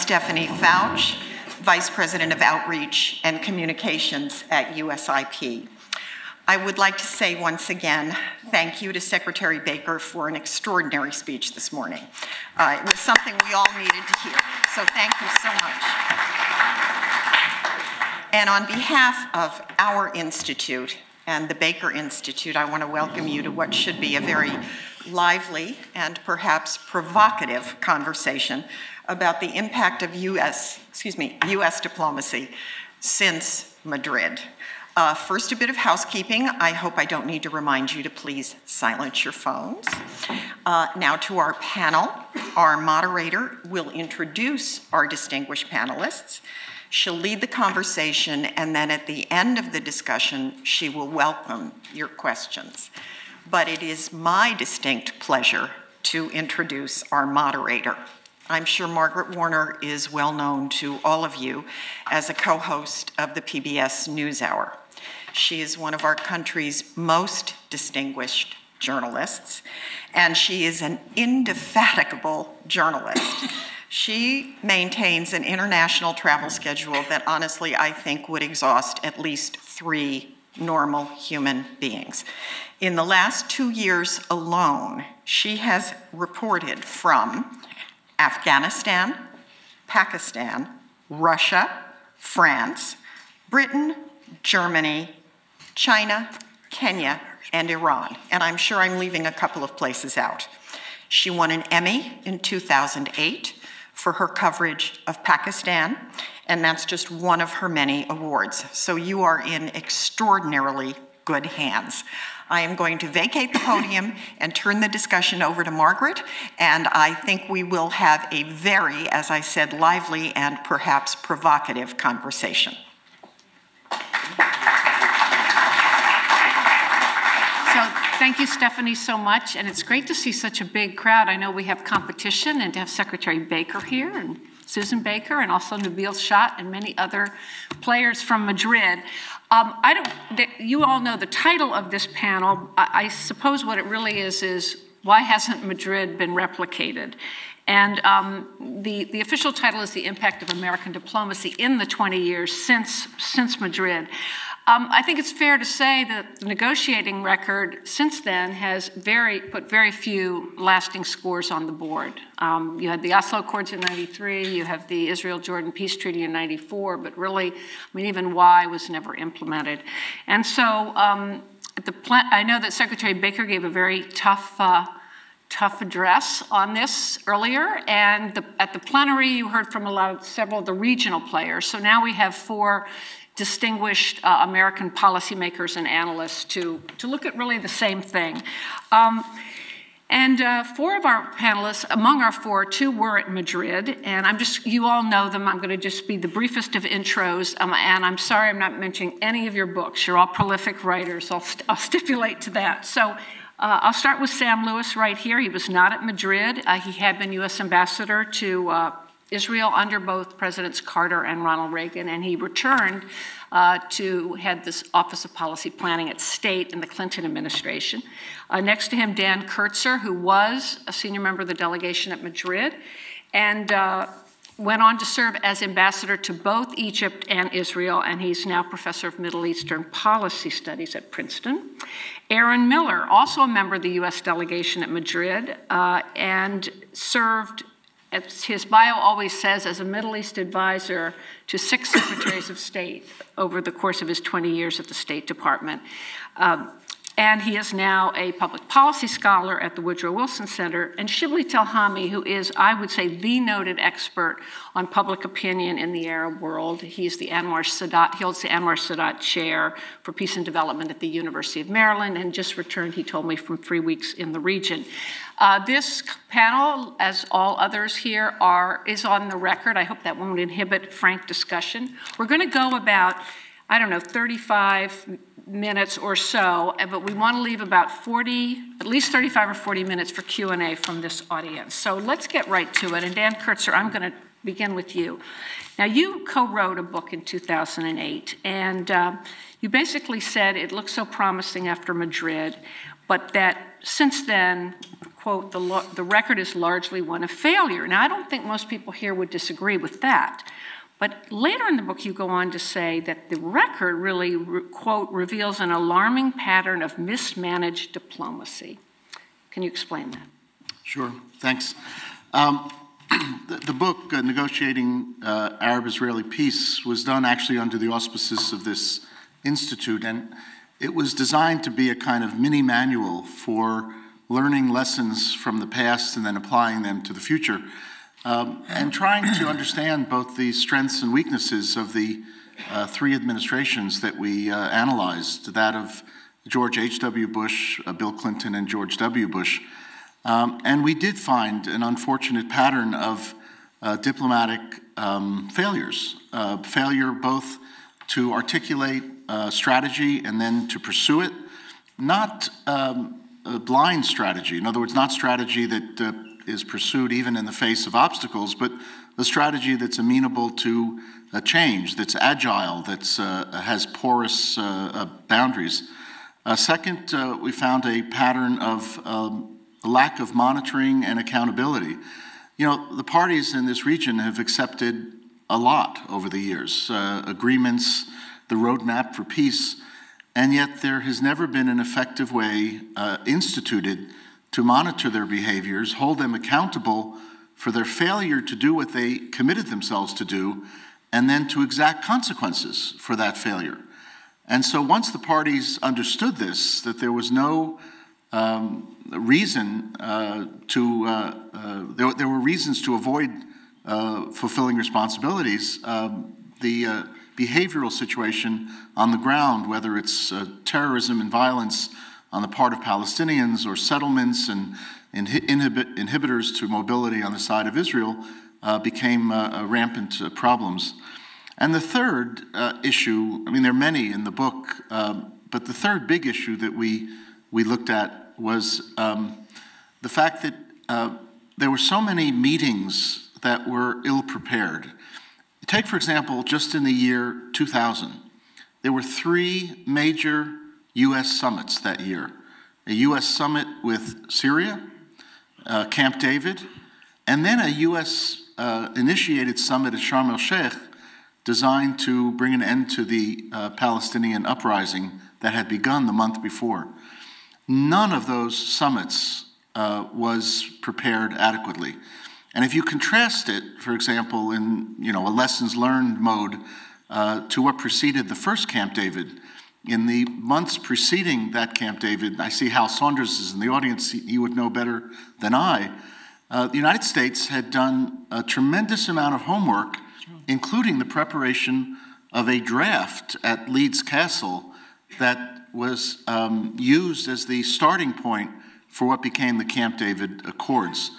Stephanie Fouch, Vice President of Outreach and Communications at USIP. I would like to say once again, thank you to Secretary Baker for an extraordinary speech this morning. It was something we all needed to hear, so thank you so much. And on behalf of our institute and the Baker Institute, I want to welcome you to what should be a very lively and perhaps provocative conversation about the impact of US diplomacy since Madrid. First, a bit of housekeeping. I hope I don't need to remind you to please silence your phones. Now to our panel. Our moderator will introduce our distinguished panelists. She'll lead the conversation, and then at the end of the discussion, she will welcome your questions. But it is my distinct pleasure to introduce our moderator. I'm sure Margaret Warner is well known to all of you as a co-host of the PBS NewsHour. She is one of our country's most distinguished journalists, and she is an indefatigable journalist. She maintains an international travel schedule that honestly I think would exhaust at least 3 normal human beings. In the last 2 years alone, she has reported from Afghanistan, Pakistan, Russia, France, Britain, Germany, China, Kenya, and Iran. And I'm sure I'm leaving a couple of places out. She won an Emmy in 2008 for her coverage of Pakistan, and that's just one of her many awards. So you are in extraordinarily good hands. I am going to vacate the podium and turn the discussion over to Margaret, and I think we will have a very, as I said, lively and perhaps provocative conversation. Thank you, Stephanie, so much. And it's great to see such a big crowd. I know we have competition, and to have Secretary Baker here, and Susan Baker, and also Nabil Shott, and many other players from Madrid. You all know the title of this panel. I suppose what it really is why hasn't Madrid been replicated? And the official title is The Impact of American Diplomacy in the 20 years since Madrid. I think it's fair to say that the negotiating record since then has put very few lasting scores on the board. You had the Oslo Accords in '93, you have the Israel-Jordan Peace Treaty in '94, but really, even Y was never implemented. And so I know that Secretary Baker gave a very tough address on this earlier, and at the plenary you heard from several of the regional players. So now we have 4 distinguished American policymakers and analysts to look at really the same thing. 4 of our panelists, among our 4, 2 were at Madrid, and you all know them. I'm going to just be the briefest of intros, and I'm sorry I'm not mentioning any of your books. You're all prolific writers. I'll stipulate to that. So I'll start with Sam Lewis right here. He was not at Madrid. He had been U.S. ambassador to Israel under both Presidents Carter and Ronald Reagan, and he returned to head this Office of Policy Planning at State in the Clinton administration. Next to him, Dan Kurtzer, who was a senior member of the delegation at Madrid, and went on to serve as ambassador to both Egypt and Israel, and he's now professor of Middle Eastern Policy Studies at Princeton. Aaron Miller, also a member of the U.S. delegation at Madrid, and served, as his bio always says, as a Middle East advisor to 6 secretaries of state over the course of his 20 years at the State Department. And he is now a public policy scholar at the Woodrow Wilson Center. And Shibli Telhami, who is, I would say, the noted expert on public opinion in the Arab world. He's the Anwar Sadat, he holds the Anwar Sadat Chair for Peace and Development at the University of Maryland, and just returned, he told me, from 3 weeks in the region. This panel, as all others here, is on the record. I hope that won't inhibit frank discussion. We're going to go about, 35 minutes or so, but we want to leave about at least 35 or 40 minutes for Q&A from this audience. So let's get right to it. And Dan Kurtzer, I'm going to begin with you. Now, you co-wrote a book in 2008, and you basically said it looked so promising after Madrid, but that since then, quote, the record is largely one of failure. Now, I don't think most people here would disagree with that. But later in the book, you go on to say that the record really, quote, reveals an alarming pattern of mismanaged diplomacy. Can you explain that? Sure, thanks. The book, Negotiating Arab-Israeli Peace, was done actually under the auspices of this institute, and it was designed to be a kind of mini manual for learning lessons from the past and then applying them to the future. And trying to understand both the strengths and weaknesses of the three administrations that we analyzed, that of George H.W. Bush, Bill Clinton, and George W. Bush. And we did find an unfortunate pattern of diplomatic failures, failure both to articulate strategy and then to pursue it, not a blind strategy. In other words, not strategy that is pursued even in the face of obstacles, but the strategy that's amenable to a change, that's agile, that's has porous boundaries. Second, we found a pattern of a lack of monitoring and accountability. You know, the parties in this region have accepted a lot over the years, agreements, the roadmap for peace, and yet there has never been an effective way instituted to monitor their behaviors, hold them accountable for their failure to do what they committed themselves to do, and then to exact consequences for that failure. And so once the parties understood this, that there was no reason there were reasons to avoid fulfilling responsibilities, the behavioral situation on the ground, whether it's terrorism and violence on the part of Palestinians or settlements and inhibitors to mobility on the side of Israel, became rampant problems. And the third issue, I mean, there are many in the book, but the third big issue that we looked at was the fact that there were so many meetings that were ill-prepared. Take, for example, just in the year 2000, there were 3 major U.S. summits that year. A U.S. summit with Syria, Camp David, and then a U.S. Initiated summit at Sharm el-Sheikh designed to bring an end to the Palestinian uprising that had begun the month before. None of those summits was prepared adequately. And if you contrast it, for example, in a lessons learned mode to what preceded the first Camp David, in the months preceding that Camp David, I see Hal Saunders is in the audience, he would know better than I, the United States had done a tremendous amount of homework, including the preparation of a draft at Leeds Castle that was used as the starting point for what became the Camp David Accords.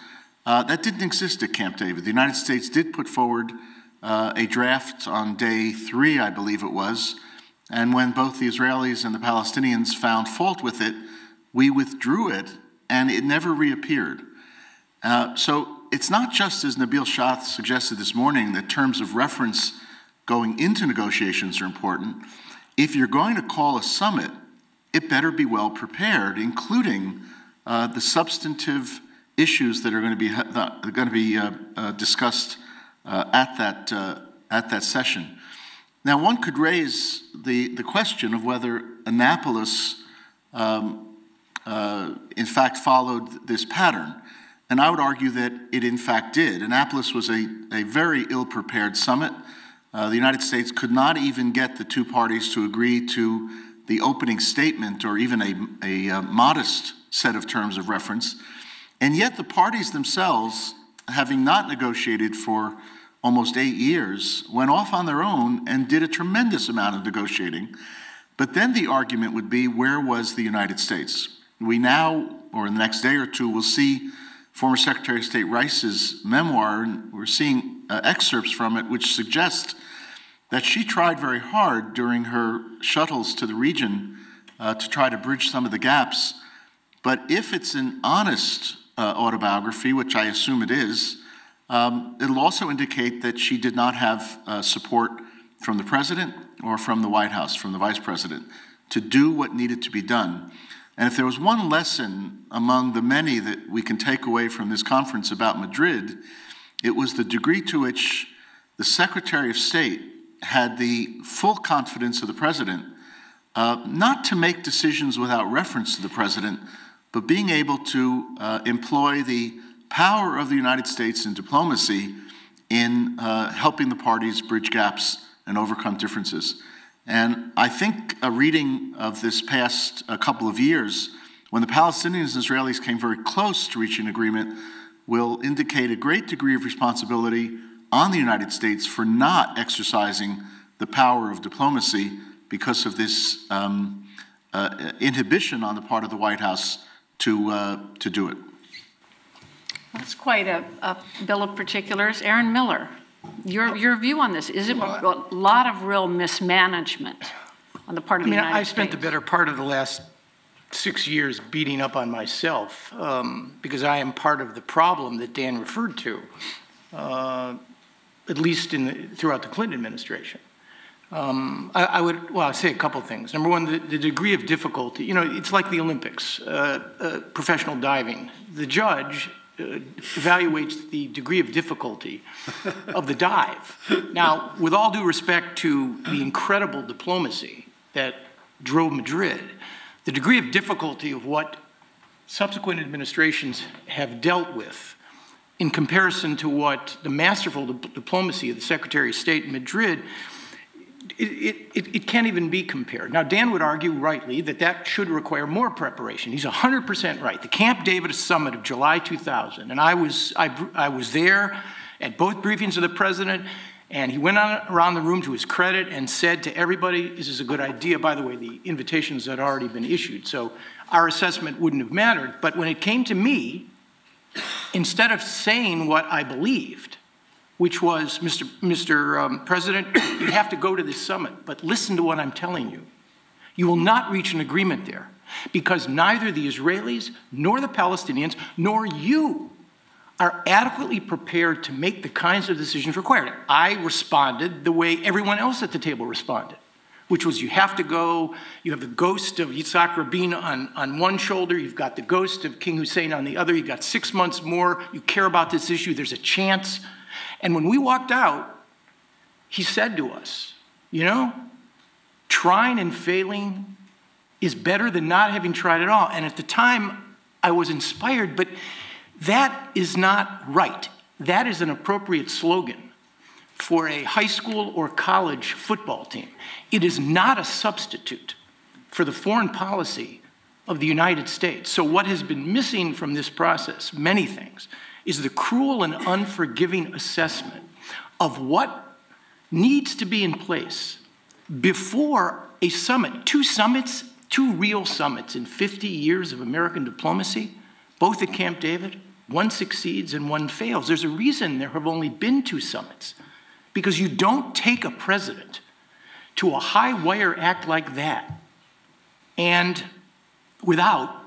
That didn't exist at Camp David. The United States did put forward a draft on day 3, I believe it was, and when both the Israelis and the Palestinians found fault with it, we withdrew it, and it never reappeared. So it's not just, as Nabil Shah suggested this morning, that terms of reference going into negotiations are important. If you're going to call a summit, it better be well prepared, including the substantive issues that are going to be discussed at that session. Now, one could raise the question of whether Annapolis, in fact, followed this pattern. And I would argue that it, in fact, did. Annapolis was a very ill-prepared summit. The United States could not even get the two parties to agree to the opening statement or even a modest set of terms of reference. And yet the parties themselves, having not negotiated for almost 8 years, went off on their own and did a tremendous amount of negotiating. But then the argument would be, where was the United States? We now, or in the next day or two, will see former Secretary of State Rice's memoir, and we're seeing excerpts from it which suggest that she tried very hard during her shuttles to the region to try to bridge some of the gaps. But if it's an honest autobiography, which I assume it is, it'll also indicate that she did not have support from the president or from the White House, from the vice president, to do what needed to be done. And if there was one lesson among the many that we can take away from this conference about Madrid, it was the degree to which the Secretary of State had the full confidence of the President, not to make decisions without reference to the President, but being able to employ the power of the United States in diplomacy in helping the parties bridge gaps and overcome differences. And I think a reading of this past couple of years, when the Palestinians and Israelis came very close to reaching an agreement, will indicate a great degree of responsibility on the United States for not exercising the power of diplomacy because of this inhibition on the part of the White House to do it. That's quite a bill of particulars. Aaron Miller, your view on this. Is it a lot of real mismanagement on the part of the United States? I've spent the better part of the last 6 years beating up on myself because I am part of the problem that Dan referred to, at least throughout the Clinton administration. I'd say a couple things. Number one, the degree of difficulty. It's like the Olympics, professional diving. The judge evaluates the degree of difficulty of the dive. Now, with all due respect to the incredible diplomacy that drove Madrid, the degree of difficulty of what subsequent administrations have dealt with in comparison to what the masterful diplomacy of the Secretary of State in Madrid, it can't even be compared. Now, Dan would argue rightly that should require more preparation. He's 100% right. The Camp David Summit of July 2000, and I was there at both briefings of the President, and he went around the room to his credit and said to everybody, this is a good idea. By the way, the invitations had already been issued, so our assessment wouldn't have mattered. But when it came to me, instead of saying what I believed, which was, Mr. President, you have to go to this summit, but listen to what I'm telling you. You will not reach an agreement there because neither the Israelis nor the Palestinians nor you are adequately prepared to make the kinds of decisions required. I responded the way everyone else at the table responded, which was you have to go, you have the ghost of Yitzhak Rabin on one shoulder, you've got the ghost of King Hussein on the other, you've got 6 months more, you care about this issue, there's a chance. And when we walked out, he said to us, trying and failing is better than not having tried at all. And at the time, I was inspired, but that is not right. That is an appropriate slogan for a high school or college football team. It is not a substitute for the foreign policy of the United States. So what has been missing from this process, many things, is the cruel and unforgiving assessment of what needs to be in place before a summit. Two real summits in 50 years of American diplomacy, both at Camp David. One succeeds and one fails. There's a reason there have only been 2 summits, because you don't take a president to a high-wire act like that and without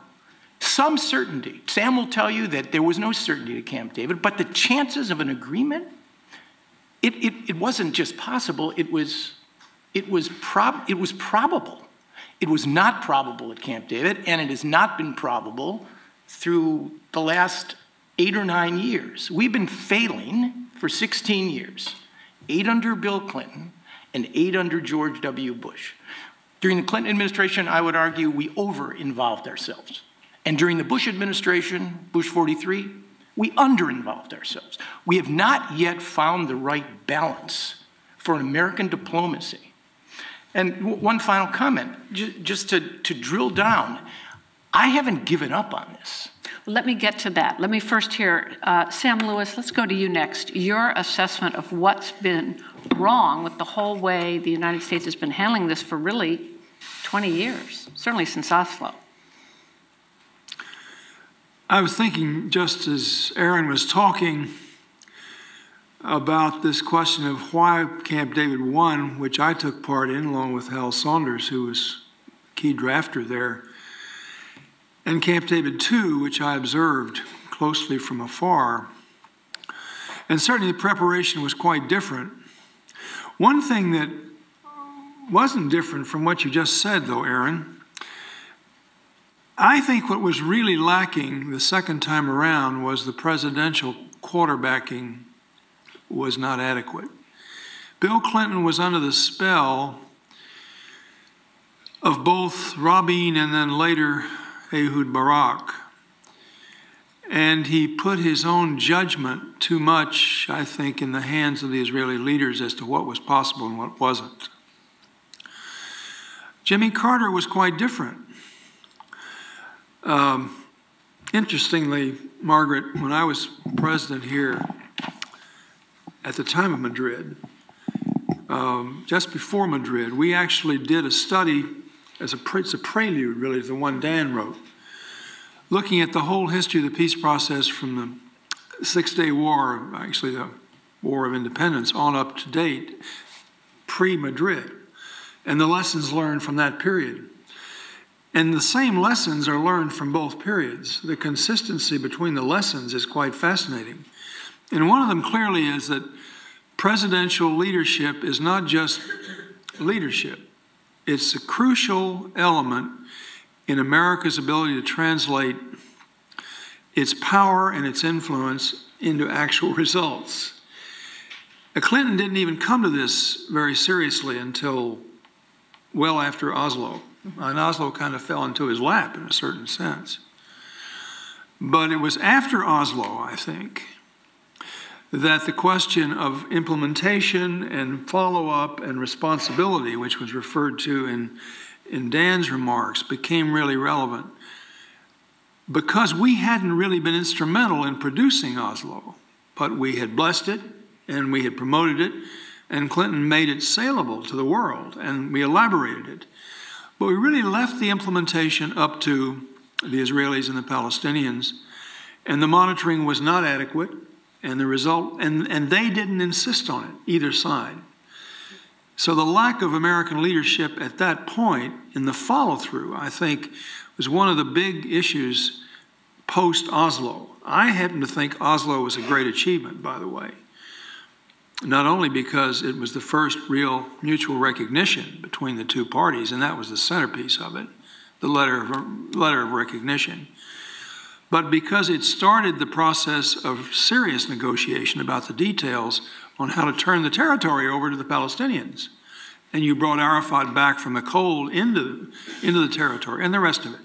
some certainty. Sam will tell you that there was no certainty at Camp David, but the chances of an agreement, it wasn't just possible, it was probable. It was not probable at Camp David, and it has not been probable through the last 8 or 9 years. We've been failing for 16 years, 8 under Bill Clinton and 8 under George W. Bush. During the Clinton administration, I would argue we over-involved ourselves. And during the Bush administration, Bush 43, we under-involved ourselves. We have not yet found the right balance for an American diplomacy. And one final comment, just to drill down, I haven't given up on this. Let me get to that. Let me first hear, Sam Lewis, let's go to you next. Your assessment of what's been wrong with the whole way the United States has been handling this for really 20 years, certainly since Oslo. I was thinking, just as Aaron was talking, about this question of why Camp David won, which I took part in along with Hal Saunders, who was key drafter there, and Camp David II, which I observed closely from afar. And certainly the preparation was quite different. One thing that wasn't different from what you just said, though, Aaron, I think what was really lacking the second time around was the presidential quarterbacking was not adequate. Bill Clinton was under the spell of both Rabin and then later Ehud Barak. And he put his own judgment too much, I think, in the hands of the Israeli leaders as to what was possible and what wasn't. Jimmy Carter was quite different. Interestingly, Margaret, when I was president here at the time of Madrid, just before Madrid, we actually did a study, it's a prelude really to the one Dan wrote, looking at the whole history of the peace process from the Six-Day War, actually the War of Independence, on up to date, pre-Madrid, and the lessons learned from that period. And the same lessons are learned from both periods. The consistency between the lessons is quite fascinating. And one of them clearly is that presidential leadership is not just leadership. It's a crucial element in America's ability to translate its power and its influence into actual results. Clinton didn't even come to this very seriously until well after Oslo. And Oslo kind of fell into his lap in a certain sense. But it was after Oslo, I think, that the question of implementation and follow-up and responsibility, which was referred to in Dan's remarks, became really relevant. Because we hadn't really been instrumental in producing Oslo, but we had blessed it and we had promoted it, and Clinton made it saleable to the world, and we elaborated it. But we really left the implementation up to the Israelis and the Palestinians, and the monitoring was not adequate, and the result, and they didn't insist on it, either side. So the lack of American leadership at that point in the follow-through, I think, was one of the big issues post-Oslo. I happen to think Oslo was a great achievement, by the way. Not only because it was the first real mutual recognition between the two parties, and that was the centerpiece of it, the letter of recognition, but because it started the process of serious negotiation about the details on how to turn the territory over to the Palestinians. And you brought Arafat back from the cold into the territory and the rest of it.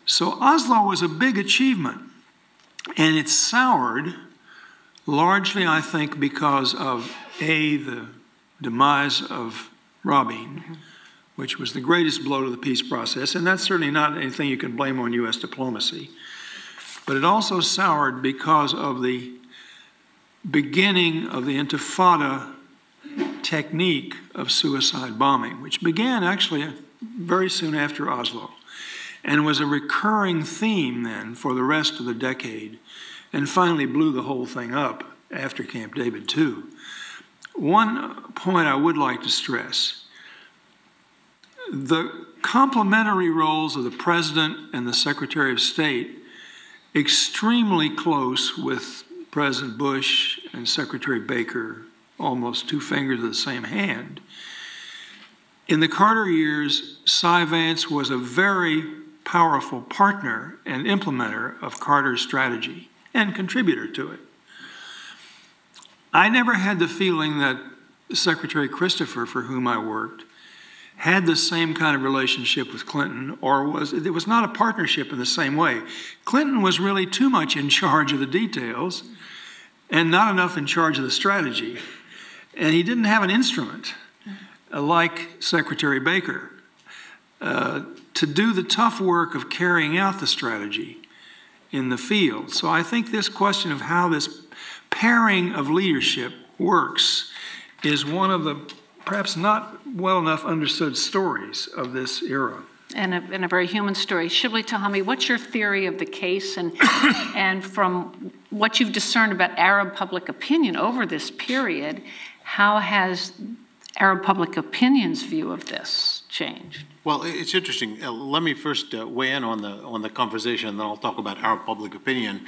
So Oslo was a big achievement, and it soured largely, I think, because of, the demise of Rabin, which was the greatest blow to the peace process, and that's certainly not anything you can blame on U.S. diplomacy. But it also soured because of the beginning of the Intifada technique of suicide bombing, which began actually very soon after Oslo, and was a recurring theme then for the rest of the decade, and finally blew the whole thing up after Camp David II. One point I would like to stress: the complementary roles of the President and the Secretary of State, extremely close with President Bush and Secretary Baker, almost two fingers of the same hand. In the Carter years, Cy Vance was a very powerful partner and implementer of Carter's strategy and contributor to it. I never had the feeling that Secretary Christopher, for whom I worked, had the same kind of relationship with Clinton, or it was not a partnership in the same way. Clinton was really too much in charge of the details and not enough in charge of the strategy. And he didn't have an instrument like Secretary Baker to do the tough work of carrying out the strategy in the field. So I think this question of how this pairing of leadership works is one of the perhaps not well enough understood stories of this era. And a very human story. Shibli Tahami, what's your theory of the case, and from what you've discerned about Arab public opinion over this period, how has Arab public opinion's view of this changed? Well, it's interesting. Let me first weigh in on the conversation, and then I'll talk about Arab public opinion,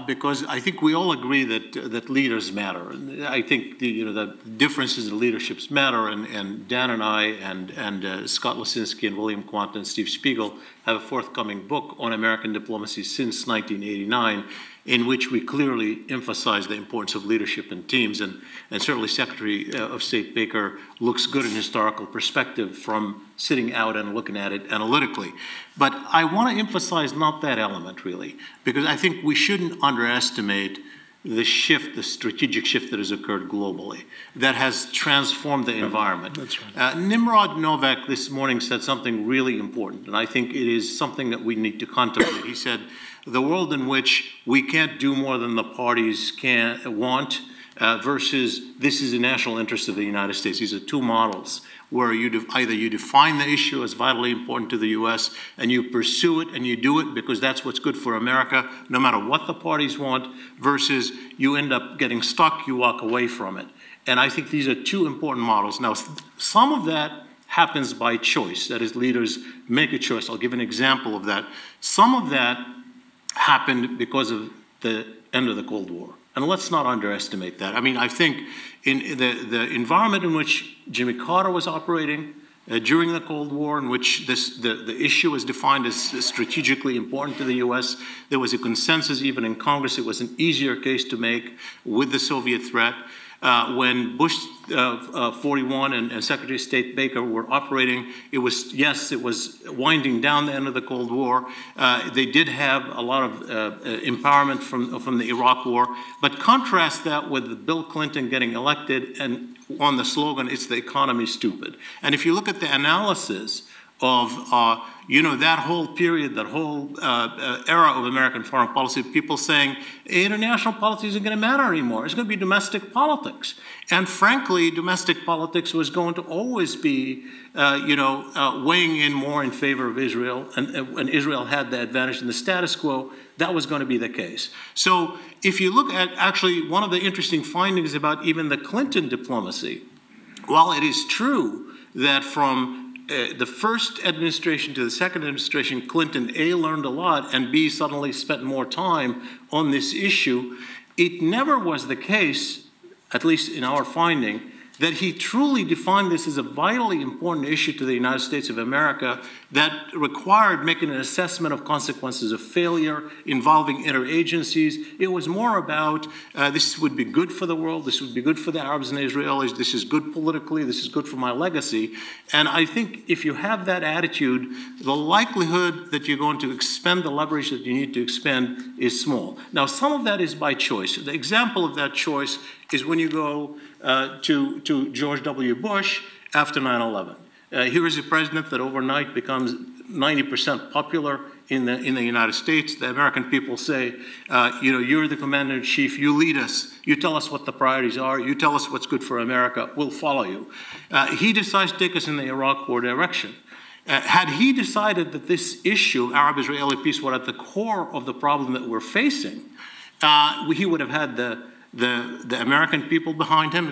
because I think we all agree that leaders matter. I think the differences in leaderships matter, and Dan and I and Scott Lisinski and William Quandt and Steve Spiegel have a forthcoming book on American diplomacy since 1989, in which we clearly emphasize the importance of leadership in teams. And certainly Secretary of State Baker looks good in historical perspective from sitting out and looking at it analytically. But I want to emphasize not that element, really, because I think we shouldn't underestimate the shift, the strategic shift that has occurred globally, that has transformed the environment. That's right. Nimrod Novak this morning said something really important, and I think it is something that we need to contemplate. He said, the world in which we can't do more than the parties want versus this is a national interest of the United States. These are two models where either you define the issue as vitally important to the U.S. and you pursue it and you do it because that's what's good for America, no matter what the parties want, versus you end up getting stuck, you walk away from it. And I think these are two important models. Now, some of that happens by choice. That is, leaders make a choice. I'll give an example of that. Some of that happened because of the end of the Cold War. And let's not underestimate that. I mean, I think in the environment in which Jimmy Carter was operating during the Cold War, in which the issue was defined as strategically important to the U.S., there was a consensus even in Congress. It was an easier case to make with the Soviet threat. When Bush 41 and Secretary of State Baker were operating, it was winding down the end of the Cold War. They did have a lot of empowerment from the Iraq War. But contrast that with Bill Clinton getting elected and on the slogan, it's the economy stupid. And if you look at the analysis of that whole period, that whole era of American foreign policy, people saying international policy isn't going to matter anymore. It's going to be domestic politics. And frankly, domestic politics was going to always be, weighing in more in favor of Israel. And when Israel had the advantage in the status quo, that was going to be the case. So if you look at actually one of the interesting findings about even the Clinton diplomacy, while it is true that from the first administration to the second administration, Clinton, A, learned a lot, and B, suddenly spent more time on this issue, it never was the case, at least in our finding, that he truly defined this as a vitally important issue to the United States of America that required making an assessment of consequences of failure involving interagencies. It was more about this would be good for the world, this would be good for the Arabs and Israelis, this is good politically, this is good for my legacy. And I think if you have that attitude, the likelihood that you're going to expend the leverage that you need to expend is small. Now, some of that is by choice. The example of that choice is when you go to George W. Bush after 9/11. Here is a president that overnight becomes 90% popular in the United States. The American people say, you're the commander-in-chief, you lead us, you tell us what the priorities are, you tell us what's good for America, we'll follow you. He decides to take us in the Iraq War direction. Had he decided that this issue, Arab-Israeli peace, were at the core of the problem that we're facing, he would have had the American people behind him.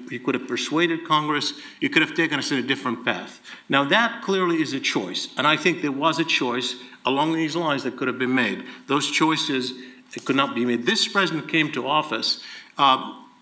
He could have persuaded Congress. He could have taken us in a different path. Now, that clearly is a choice, and I think there was a choice along these lines that could have been made. Those choices could not be made. This president came to office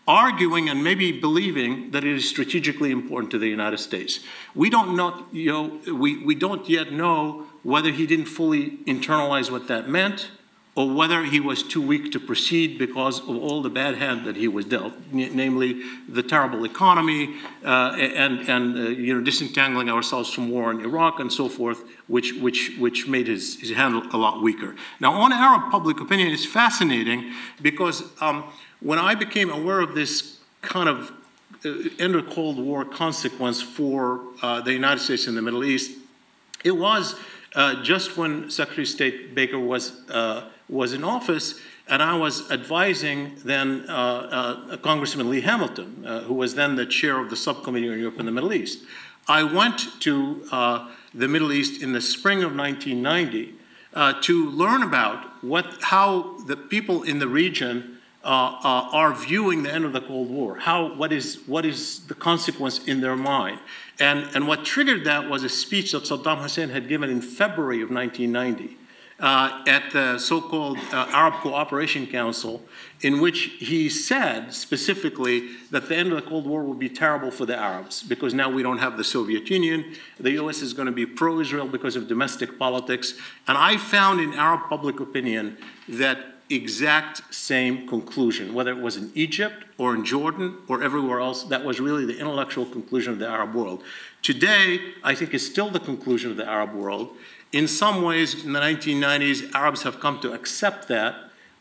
arguing and maybe believing that it is strategically important to the United States. We don't know, we don't yet know whether he didn't fully internalize what that meant, or whether he was too weak to proceed because of all the bad hand that he was dealt, namely the terrible economy and disentangling ourselves from war in Iraq and so forth, which made his hand a lot weaker. Now, on Arab public opinion, it's fascinating because when I became aware of this kind of end of Cold War consequence for the United States and the Middle East, it was just when Secretary of State Baker was in office, and I was advising then Congressman Lee Hamilton, who was then the chair of the subcommittee on Europe and the Middle East. I went to the Middle East in the spring of 1990 to learn about how the people in the region are viewing the end of the Cold War. What is the consequence in their mind? And what triggered that was a speech that Saddam Hussein had given in February of 1990 at the so-called Arab Cooperation Council, in which he said specifically that the end of the Cold War would be terrible for the Arabs because now we don't have the Soviet Union. The US is going to be pro-Israel because of domestic politics. And I found in Arab public opinion that exact same conclusion, whether it was in Egypt or in Jordan or everywhere else. That was really the intellectual conclusion of the Arab world. Today, I think is still the conclusion of the Arab world. In some ways, in the 1990s, Arabs have come to accept that,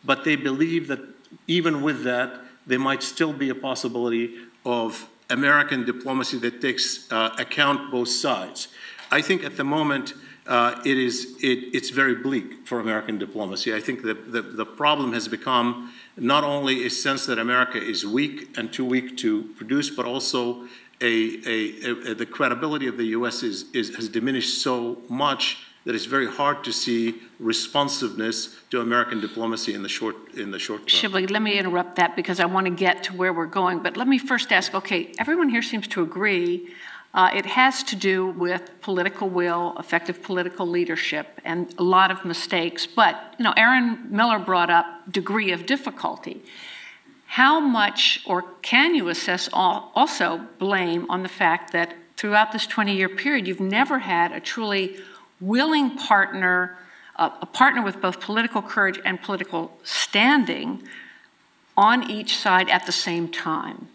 but they believe that even with that, there might still be a possibility of American diplomacy that takes account both sides. I think at the moment, it's very bleak for American diplomacy. I think that the problem has become not only a sense that America is weak and too weak to produce, but also the credibility of the U.S. has diminished so much that it's very hard to see responsiveness to American diplomacy in the short term. Shibli, let me interrupt that because I want to get to where we're going. But let me first ask, okay, everyone here seems to agree it has to do with political will, effective political leadership, and a lot of mistakes. But, you know, Aaron Miller brought up degree of difficulty. How much, or can you assess also blame on the fact that throughout this 20-year period, you've never had a truly willing partner, a partner with both political courage and political standing on each side at the same time?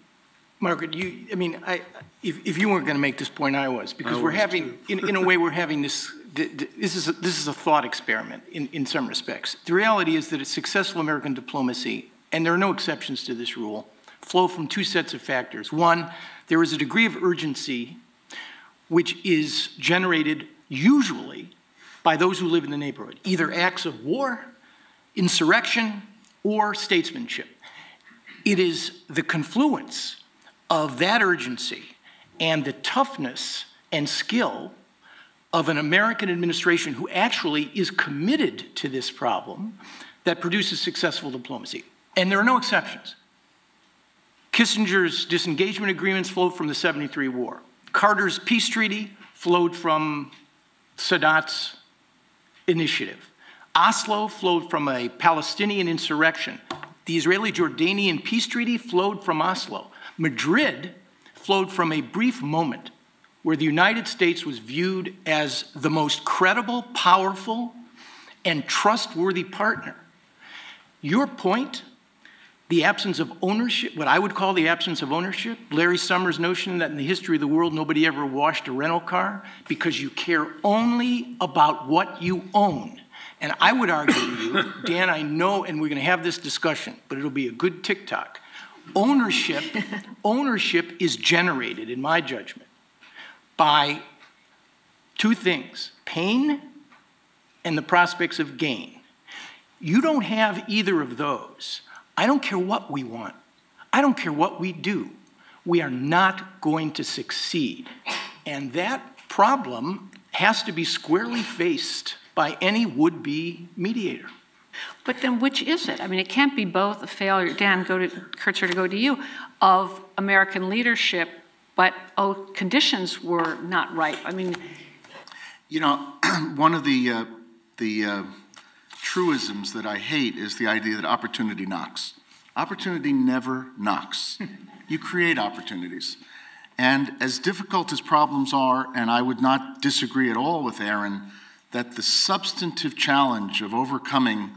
Margaret, if you weren't going to make this point, I was, because we're having, in a way, we're having this is a thought experiment in some respects. The reality is that a successful American diplomacy, and there are no exceptions to this rule, flow from two sets of factors. One, there is a degree of urgency which is generated usually by those who live in the neighborhood, either acts of war, insurrection, or statesmanship. It is the confluence of that urgency and the toughness and skill of an American administration who actually is committed to this problem that produces successful diplomacy. And there are no exceptions. Kissinger's disengagement agreements flowed from the '73 war. Carter's peace treaty flowed from Sadat's initiative. Oslo flowed from a Palestinian insurrection. The Israeli-Jordanian peace treaty flowed from Oslo. Madrid flowed from a brief moment where the United States was viewed as the most credible, powerful, and trustworthy partner. Your point, the absence of ownership, what I would call the absence of ownership, Larry Summers' notion that in the history of the world nobody ever washed a rental car because you care only about what you own. And I would argue to you, Dan, I know, and we're going to have this discussion, but it'll be a good TikTok. Ownership is generated, in my judgment, by two things: pain and the prospects of gain. You don't have either of those. I don't care what we want. I don't care what we do. We are not going to succeed. And that problem has to be squarely faced by any would-be mediator. But then which is it? I mean, it can't be both a failure, Dan, Kurtzer, to go to you, of American leadership, but, conditions were not right. I mean... You know, one of the truisms that I hate is the idea that opportunity knocks. Opportunity never knocks. You create opportunities. And as difficult as problems are, and I would not disagree at all with Aaron, that the substantive challenge of overcoming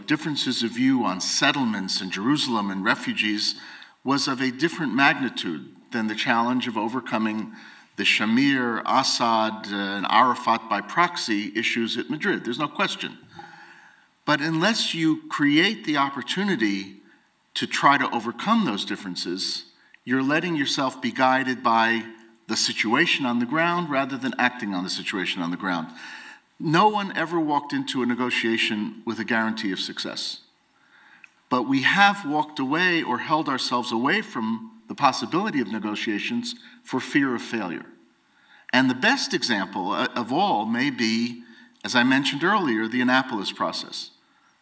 differences of view on settlements in Jerusalem and refugees was of a different magnitude than the challenge of overcoming the Shamir, Assad, and Arafat by proxy issues at Madrid. There's no question. But unless you create the opportunity to try to overcome those differences, you're letting yourself be guided by the situation on the ground rather than acting on the situation on the ground. No one ever walked into a negotiation with a guarantee of success. But we have walked away or held ourselves away from the possibility of negotiations for fear of failure. And the best example of all may be, as I mentioned earlier, the Annapolis process.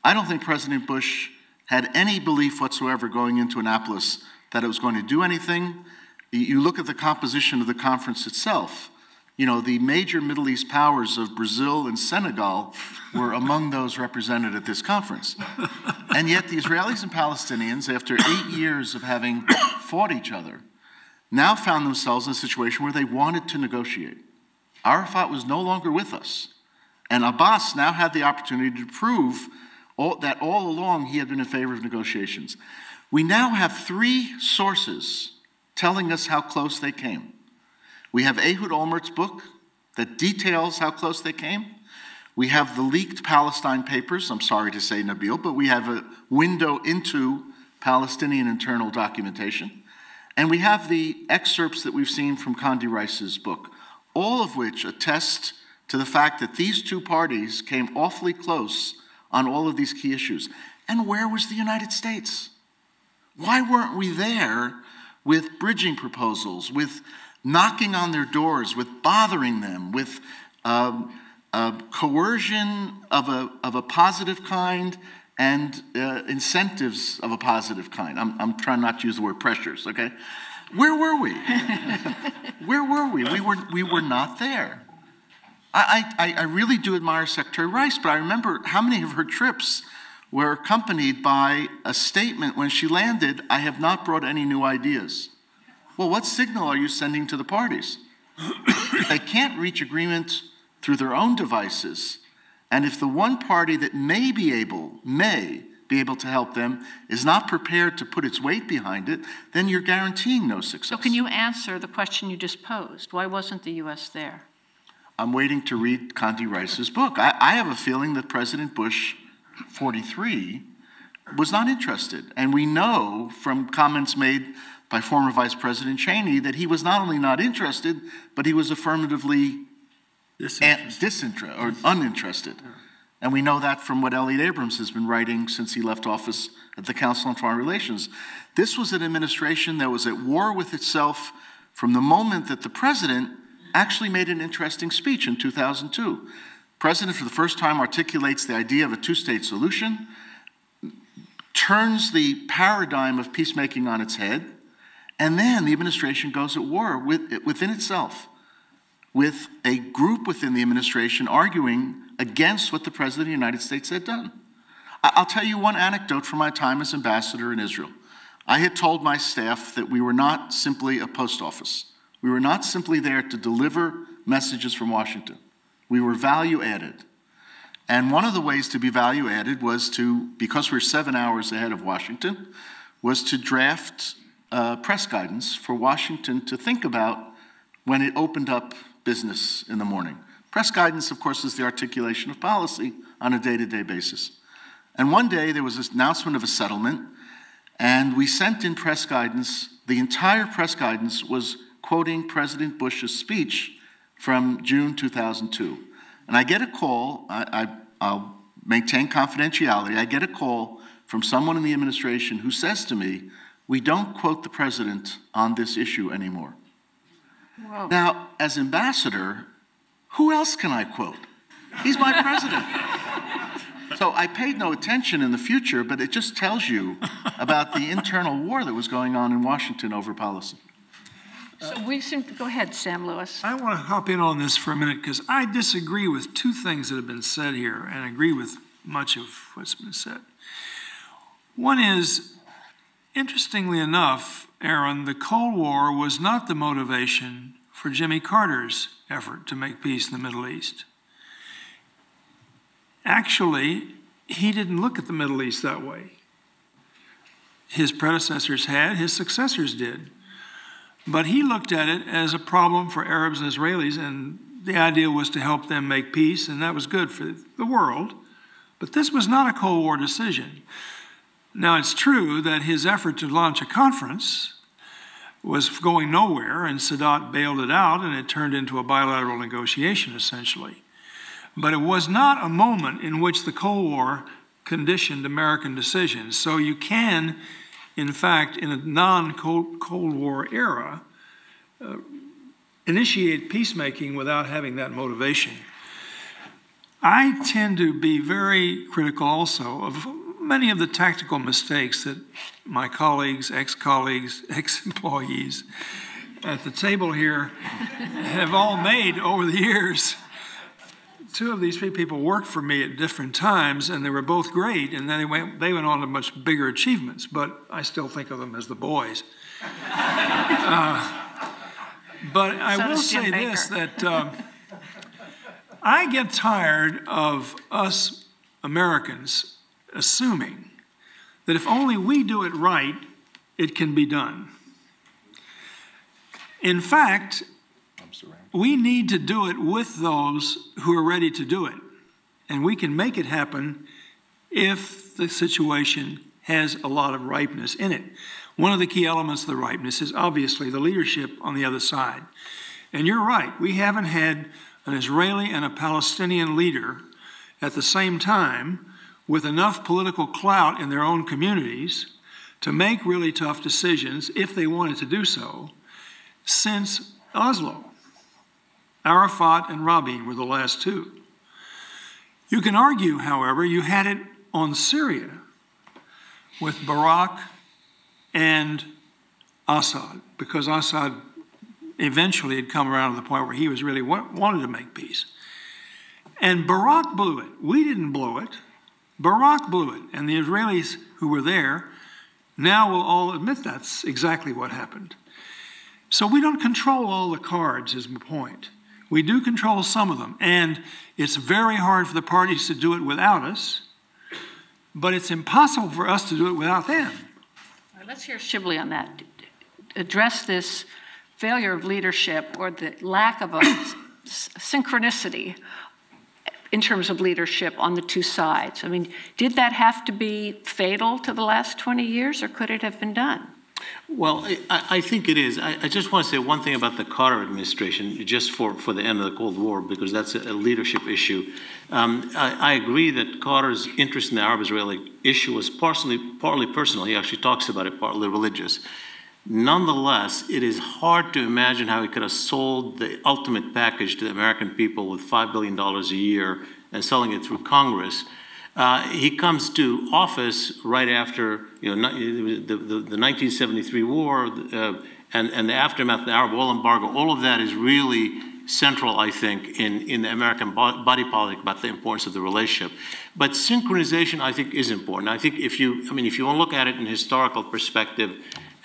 I don't think President Bush had any belief whatsoever going into Annapolis that it was going to do anything. You look at the composition of the conference itself. You know, the major Middle East powers of Brazil and Senegal were among those represented at this conference. And yet the Israelis and Palestinians, after 8 years of having fought each other, now found themselves in a situation where they wanted to negotiate. Arafat was no longer with us. And Abbas now had the opportunity to prove that all along he had been in favor of negotiations. We now have 3 sources telling us how close they came. We have Ehud Olmert's book that details how close they came. We have the leaked Palestine papers, I'm sorry to say, Nabil, but we have a window into Palestinian internal documentation. And we have the excerpts that we've seen from Condi Rice's book, all of which attest to the fact that these 2 parties came awfully close on all of these key issues. And where was the United States? Why weren't we there with bridging proposals, with knocking on their doors, with bothering them, with coercion of a positive kind and incentives of a positive kind? I'm trying not to use the word pressures, okay? Where were we? Where were we? We were not there. I really do admire Secretary Rice, but I remember how many of her trips were accompanied by a statement when she landed, "I have not brought any new ideas." Well, what signal are you sending to the parties? If they can't reach agreement through their own devices, and if the one party that may be able to help them is not prepared to put its weight behind it, then you're guaranteeing no success. So can you answer the question you just posed? Why wasn't the U.S. there? I'm waiting to read Condi Rice's book. I have a feeling that President Bush, 43, was not interested. And we know from comments made by former Vice President Cheney that he was not only not interested, but he was affirmatively uninterested. And we know that from what Elliot Abrams has been writing since he left office at the Council on Foreign Relations. This was an administration that was at war with itself from the moment that the president actually made an interesting speech in 2002. The president, for the first time, articulates the idea of a 2-state solution, turns the paradigm of peacemaking on its head, and then the administration goes at war within itself, with a group within the administration arguing against what the President of the United States had done. I'll tell you one anecdote from my time as ambassador in Israel. I had told my staff that we were not simply a post office. We were not simply there to deliver messages from Washington. We were value added. And one of the ways to be value added was to, because we're 7 hours ahead of Washington, was to draft press guidance for Washington to think about when it opened up business in the morning. Press guidance, of course, is the articulation of policy on a day-to-day basis. And one day there was this announcement of a settlement, and we sent in press guidance. The entire press guidance was quoting President Bush's speech from June 2002. And I get a call, I'll maintain confidentiality, I get a call from someone in the administration who says to me, "We don't quote the president on this issue anymore." Whoa. Now, as ambassador, who else can I quote? He's my president. So I paid no attention in the future, but it just tells you about the internal war that was going on in Washington over policy. So we seem to, go ahead, Sam Lewis. I want to hop in on this for a minute because I disagree with 2 things that have been said here and agree with much of what's been said. One is, interestingly enough, Aaron, the Cold War was not the motivation for Jimmy Carter's effort to make peace in the Middle East. Actually, he didn't look at the Middle East that way. His predecessors had, his successors did. But he looked at it as a problem for Arabs and Israelis, and the idea was to help them make peace, and that was good for the world. But this was not a Cold War decision. Now, it's true that his effort to launch a conference was going nowhere, and Sadat bailed it out, and it turned into a bilateral negotiation, essentially. But it was not a moment in which the Cold War conditioned American decisions. So you can, in fact, in a non-Cold War era, initiate peacemaking without having that motivation. I tend to be very critical also of many of the tactical mistakes that my colleagues, ex-employees at the table here have all made over the years. Two of these three people worked for me at different times, and they were both great, and then they went on to much bigger achievements, but I still think of them as the boys. But I will say this, that I get tired of us Americans assuming that if only we do it right, it can be done. In fact, we need to do it with those who are ready to do it. And we can make it happen if the situation has a lot of ripeness in it. One of the key elements of the ripeness is obviously the leadership on the other side. And you're right, we haven't had an Israeli and a Palestinian leader at the same time with enough political clout in their own communities to make really tough decisions, if they wanted to do so, since Oslo. Arafat and Rabin were the last two. You can argue, however, you had it on Syria with Barak and Assad, because Assad eventually had come around to the point where he was really wanted to make peace. And Barak blew it. We didn't blow it. Barak blew it. And the Israelis who were there now will all admit that's exactly what happened. So we don't control all the cards, is my point. We do control some of them. And it's very hard for the parties to do it without us, but it's impossible for us to do it without them. All right, let's hear Shibli on that. Address this failure of leadership or the lack of a synchronicity in terms of leadership on the two sides. I mean, did that have to be fatal to the last 20 years, or could it have been done? Well, I think it is. I just want to say one thing about the Carter administration, just for the end of the Cold War, because that's a leadership issue. I agree that Carter's interest in the Arab-Israeli issue was partly personal. He actually talks about it, partly religious. Nonetheless, it is hard to imagine how he could have sold the ultimate package to the American people with $5 billion a year and selling it through Congress. He comes to office right after the 1973 war and the aftermath of the Arab oil embargo. All of that is really central, I think, in the American body politic about the importance of the relationship. But synchronization, I think, is important. I think if you want to look at it in historical perspective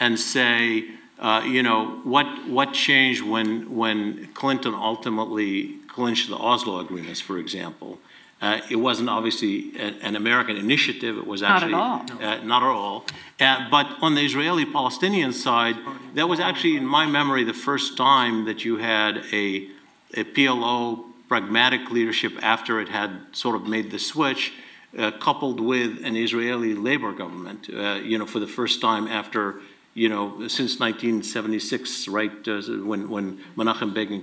and say, what changed when Clinton ultimately clinched the Oslo agreements, for example. It wasn't obviously an American initiative. It was actually not at all. But on the Israeli-Palestinian side, that was actually, in my memory, the first time that you had a PLO pragmatic leadership after it had sort of made the switch, coupled with an Israeli labor government. For the first time after, since 1976, right, when Menachem Begin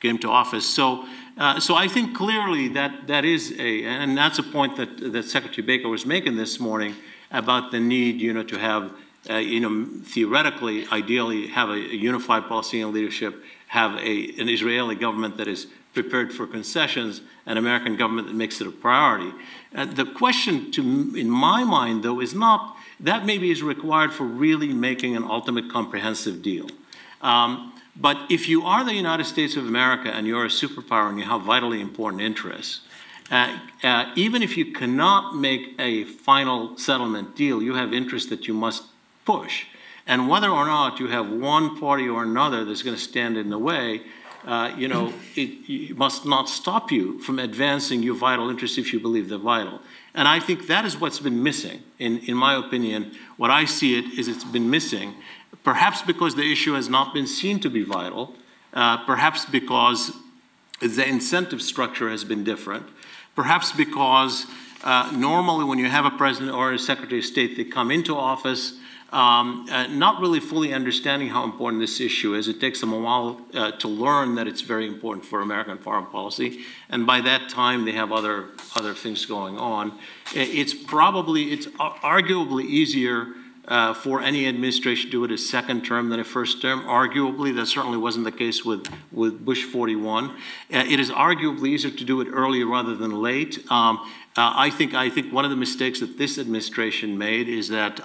came to office. So I think clearly that is and that's a point that Secretary Baker was making this morning about the need, to have, theoretically, ideally, have a unified Palestinian leadership, have an Israeli government that is prepared for concessions, an American government that makes it a priority. The question, in my mind, though, is not that maybe is required for really making an ultimate comprehensive deal. But if you are the United States of America and you're a superpower and you have vitally important interests, even if you cannot make a final settlement deal, you have interests that you must push. And whether or not you have one party or another that's going to stand in the way, it must not stop you from advancing your vital interests if you believe they're vital. And I think that is what's been missing. In my opinion, what I see it's been missing, perhaps because the issue has not been seen to be vital, perhaps because the incentive structure has been different, perhaps because normally when you have a president or a secretary of state, they come into office not really fully understanding how important this issue is. It takes them a while to learn that it's very important for American foreign policy, and by that time they have other things going on. It's arguably easier for any administration to do it a second term than a first term. Arguably, that certainly wasn't the case with Bush 41. It is arguably easier to do it early rather than late. I think one of the mistakes that this administration made is that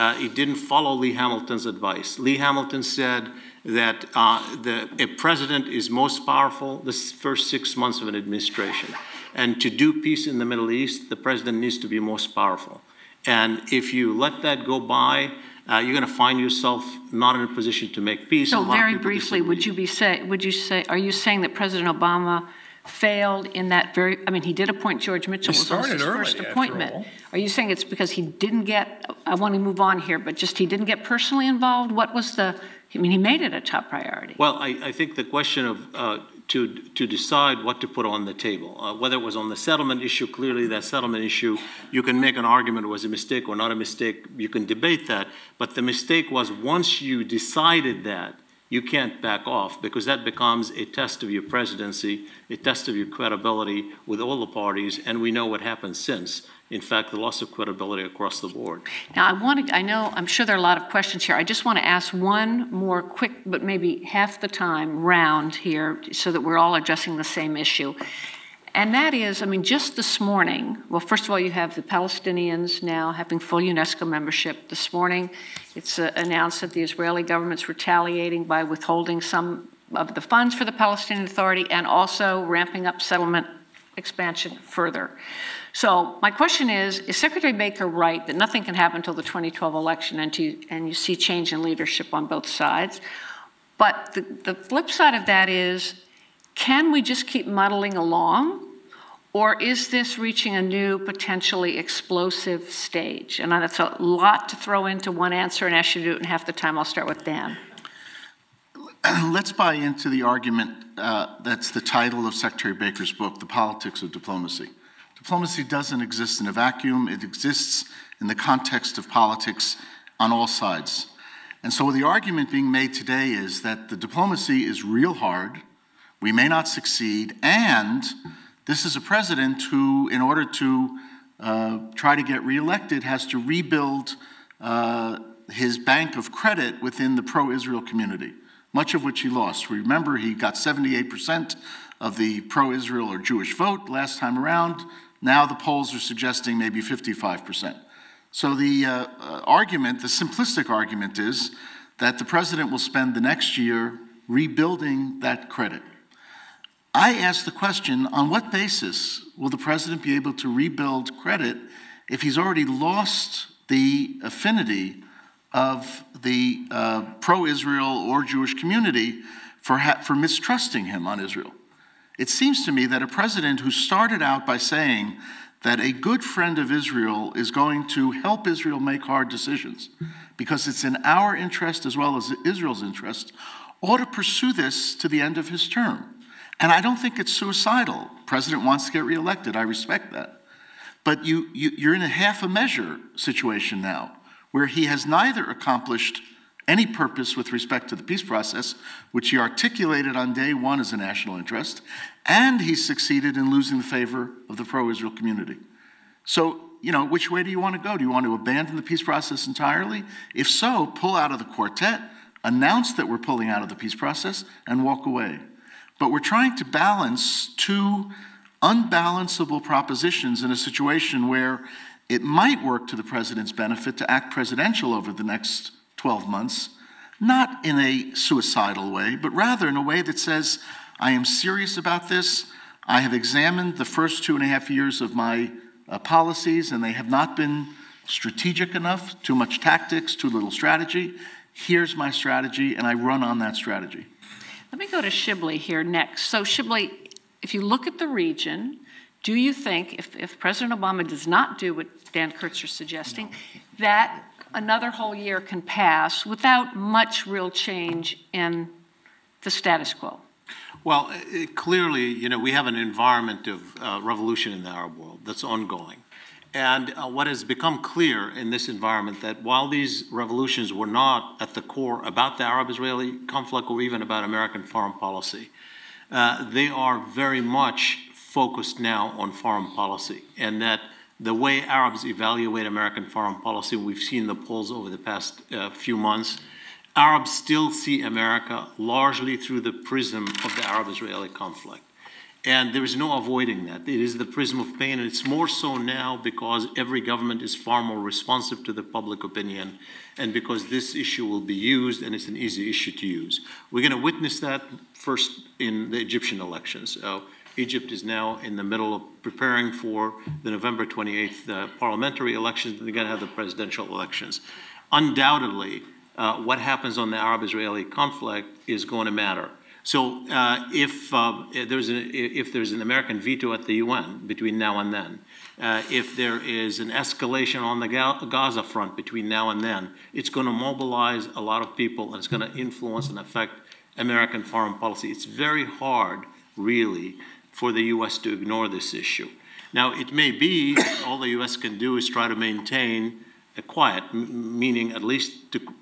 it didn't follow Lee Hamilton's advice. Lee Hamilton said that a president is most powerful the first 6 months of an administration. And to do peace in the Middle East, the president needs to be most powerful. And if you let that go by, you're going to find yourself not in a position to make peace. So very briefly, are you saying that President Obama failed in that I mean, he did appoint George Mitchell. It was his first appointment. Are you saying it's because he didn't get, I want to move on here, but just he didn't get personally involved? What was I mean, he made it a top priority. Well, I think the question of to decide what to put on the table, whether it was on the settlement issue, clearly that settlement issue, you can make an argument it was a mistake or not a mistake, you can debate that, but the mistake was once you decided that, you can't back off because that becomes a test of your presidency, a test of your credibility with all the parties, and we know what happened since. In fact, the loss of credibility across the board. Now, I'm sure there are a lot of questions here. I just want to ask one more quick, but maybe half the time round here so that we're all addressing the same issue. And that is, I mean, just this morning, well, first of all, you have the Palestinians now having full UNESCO membership. This morning, it's announced that the Israeli government's retaliating by withholding some of the funds for the Palestinian Authority and also ramping up settlement expansion further. So my question is Secretary Baker right that nothing can happen until the 2012 election and you see change in leadership on both sides? But the flip side of that is, can we just keep muddling along? Or is this reaching a new, potentially explosive stage? And that's a lot to throw into one answer, and ask you to do it in half the time. I'll start with Dan. Let's buy into the argument that's the title of Secretary Baker's book, The Politics of Diplomacy. Diplomacy doesn't exist in a vacuum. It exists in the context of politics on all sides. And so the argument being made today is that the diplomacy is real hard, we may not succeed, and this is a president who, in order to try to get reelected, has to rebuild his bank of credit within the pro-Israel community, much of which he lost. Remember, he got 78% of the pro-Israel or Jewish vote last time around. Now the polls are suggesting maybe 55%. So the argument, the simplistic argument is that the president will spend the next year rebuilding that credit. I ask the question, on what basis will the president be able to rebuild credit if he's already lost the affinity of the pro-Israel or Jewish community for mistrusting him on Israel? It seems to me that a president who started out by saying that a good friend of Israel is going to help Israel make hard decisions because it's in our interest as well as Israel's interest, ought to pursue this to the end of his term. And I don't think it's suicidal. The president wants to get reelected. I respect that. But you're in a half a measure situation now where he has neither accomplished any purpose with respect to the peace process, which he articulated on day one as a national interest, and he succeeded in losing the favor of the pro-Israel community. So, which way do you want to go? Do you want to abandon the peace process entirely? If so, pull out of the quartet, announce that we're pulling out of the peace process, and walk away. But we're trying to balance two unbalanceable propositions in a situation where it might work to the president's benefit to act presidential over the next 12 months, not in a suicidal way, but rather in a way that says, I am serious about this. I have examined the first 2.5 years of my policies, and they have not been strategic enough, too much tactics, too little strategy. Here's my strategy, and I run on that strategy. Let me go to Shibley here next. So Shibley, if you look at the region, do you think, if President Obama does not do what Dan Kurtzer is suggesting, that another whole year can pass without much real change in the status quo? Well, clearly, we have an environment of revolution in the Arab world that's ongoing. And what has become clear in this environment that while these revolutions were not at the core about the Arab-Israeli conflict or even about American foreign policy, they are very much focused now on foreign policy, and that the way Arabs evaluate American foreign policy, we've seen the polls over the past few months, Arabs still see America largely through the prism of the Arab-Israeli conflict. And there is no avoiding that. It is the prism of pain, and it's more so now because every government is far more responsive to the public opinion, and because this issue will be used, and it's an easy issue to use. We're going to witness that first in the Egyptian elections. Egypt is now in the middle of preparing for the November 28th parliamentary elections, and they're going to have the presidential elections. Undoubtedly, what happens on the Arab-Israeli conflict is going to matter. So if there's an American veto at the UN between now and then, if there is an escalation on the Gaza front between now and then, it's going to mobilize a lot of people, and it's going to influence and affect American foreign policy. It's very hard, really, for the U.S. to ignore this issue. Now, it may be that all the U.S. can do is try to maintain a quiet, meaning at least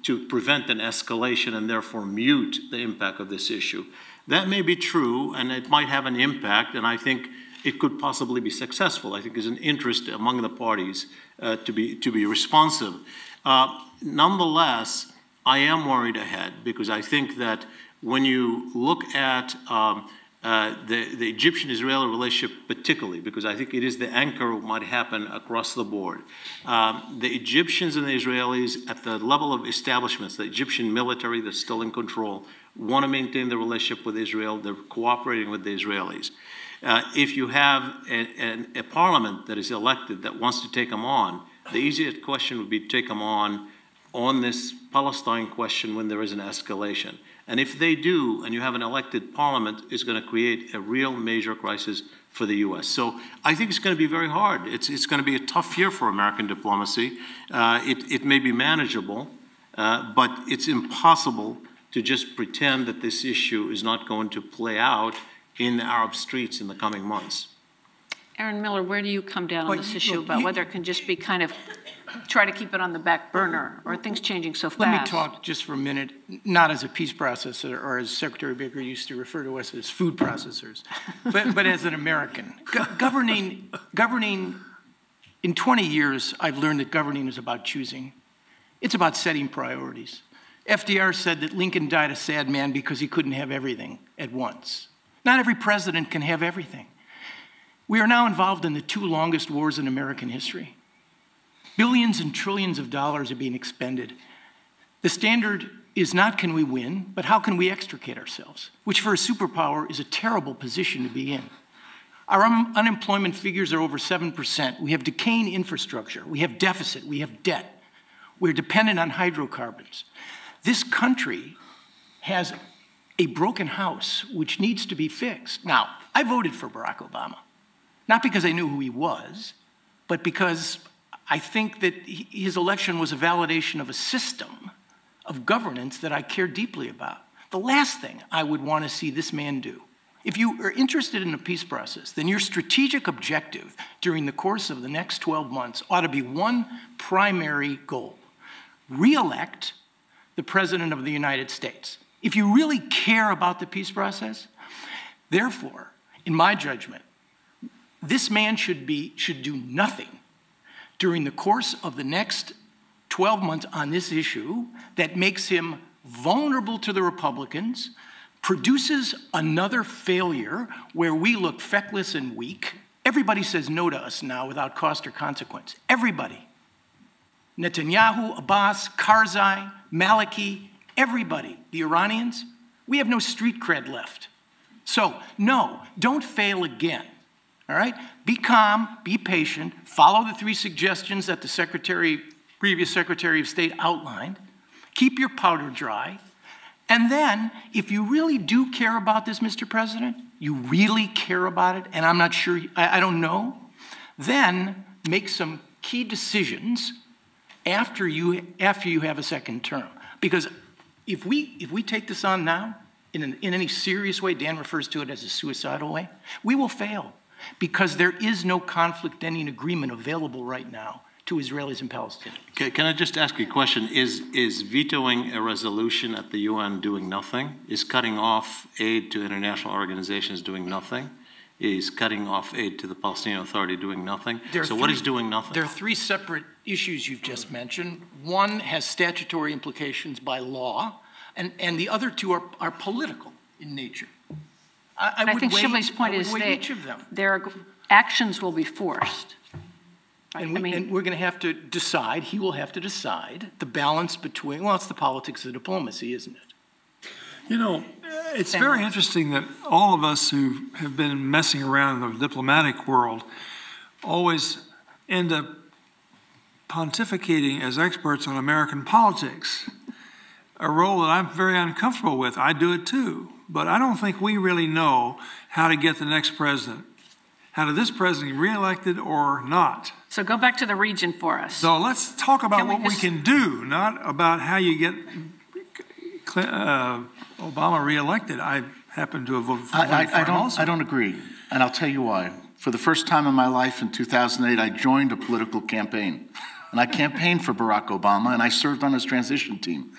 to prevent an escalation and therefore mute the impact of this issue. That may be true, and it might have an impact, and I think it could possibly be successful. I think there's an interest among the parties to be responsive. Nonetheless, I am worried ahead, because I think that when you look at the Egyptian-Israeli relationship particularly, because I think it is the anchor of what might happen across the board. The Egyptians and the Israelis at the level of establishments, the Egyptian military that's still in control, want to maintain the relationship with Israel. They're cooperating with the Israelis. If you have a parliament that is elected that wants to take them on, the easiest question would be to take them on this Palestine question when there is an escalation. And if they do, and you have an elected parliament, it's going to create a real major crisis for the U.S. So I think it's going to be very hard. It's going to be a tough year for American diplomacy. It may be manageable, but it's impossible to just pretend that this issue is not going to play out in the Arab streets in the coming months. Aaron Miller, where do you come down on this issue about whether it can just be kind of try to keep it on the back burner, or are things changing so fast? Let me talk just for a minute, not as a peace processor, or as Secretary Baker used to refer to us as food processors, but as an American. Governing, in 20 years, I've learned that governing is about choosing. It's about setting priorities. FDR said that Lincoln died a sad man because he couldn't have everything at once. Not every president can have everything. We are now involved in the 2 longest wars in American history. Billions and trillions of dollars are being expended. The standard is not can we win, but how can we extricate ourselves, which for a superpower is a terrible position to be in. Our unemployment figures are over 7%. We have decaying infrastructure. We have deficit. We have debt. We're dependent on hydrocarbons. This country has a broken house which needs to be fixed. Now, I voted for Barack Obama, not because I knew who he was, but because I think that his election was a validation of a system of governance that I care deeply about. The last thing I would want to see this man do, if you are interested in a peace process, then your strategic objective during the course of the next 12 months ought to be one primary goal: re-elect the President of the United States. If you really care about the peace process, therefore, in my judgment, this man should do nothing during the course of the next 12 months on this issue that makes him vulnerable to the Republicans, produces another failure where we look feckless and weak. Everybody says no to us now without cost or consequence. Everybody. Netanyahu, Abbas, Karzai, Maliki, everybody. The Iranians, we have no street cred left. So, no, don't fail again. All right? Be calm, be patient, follow the 3 suggestions that the previous Secretary of State outlined, keep your powder dry, and then, if you really do care about this, Mr. President, you really care about it, and I'm not sure, I don't know, then make some key decisions after you have a second term. Because if we take this on now, in any serious way, Dan refers to it as a suicidal way, we will fail. Because there is no conflict-ending agreement available right now to Israelis and Palestinians. Okay, can I just ask you a question? Is vetoing a resolution at the UN doing nothing? Is cutting off aid to international organizations doing nothing? is cutting off aid to the Palestinian Authority, doing nothing. So what is doing nothing? There are three separate issues you've just mentioned. One has statutory implications by law, and the other two are political in nature. I think Shibley's point is each of them. their actions will be forced. And we're going to have to decide, he will have to decide, the balance between, well, it's the politics of diplomacy, isn't it? You know, it's very interesting that all of us who have been messing around in the diplomatic world always end up pontificating as experts on American politics, a role that I'm very uncomfortable with. I do it too, but I don't think we really know how to get the next president. How to this president be reelected or not. So go back to the region for us. So let's talk about what we can do, not about how you get Obama reelected. I happen to have voted for him also. I don't agree, and I'll tell you why. For the first time in my life in 2008, I joined a political campaign, and I campaigned for Barack Obama, and I served on his transition team.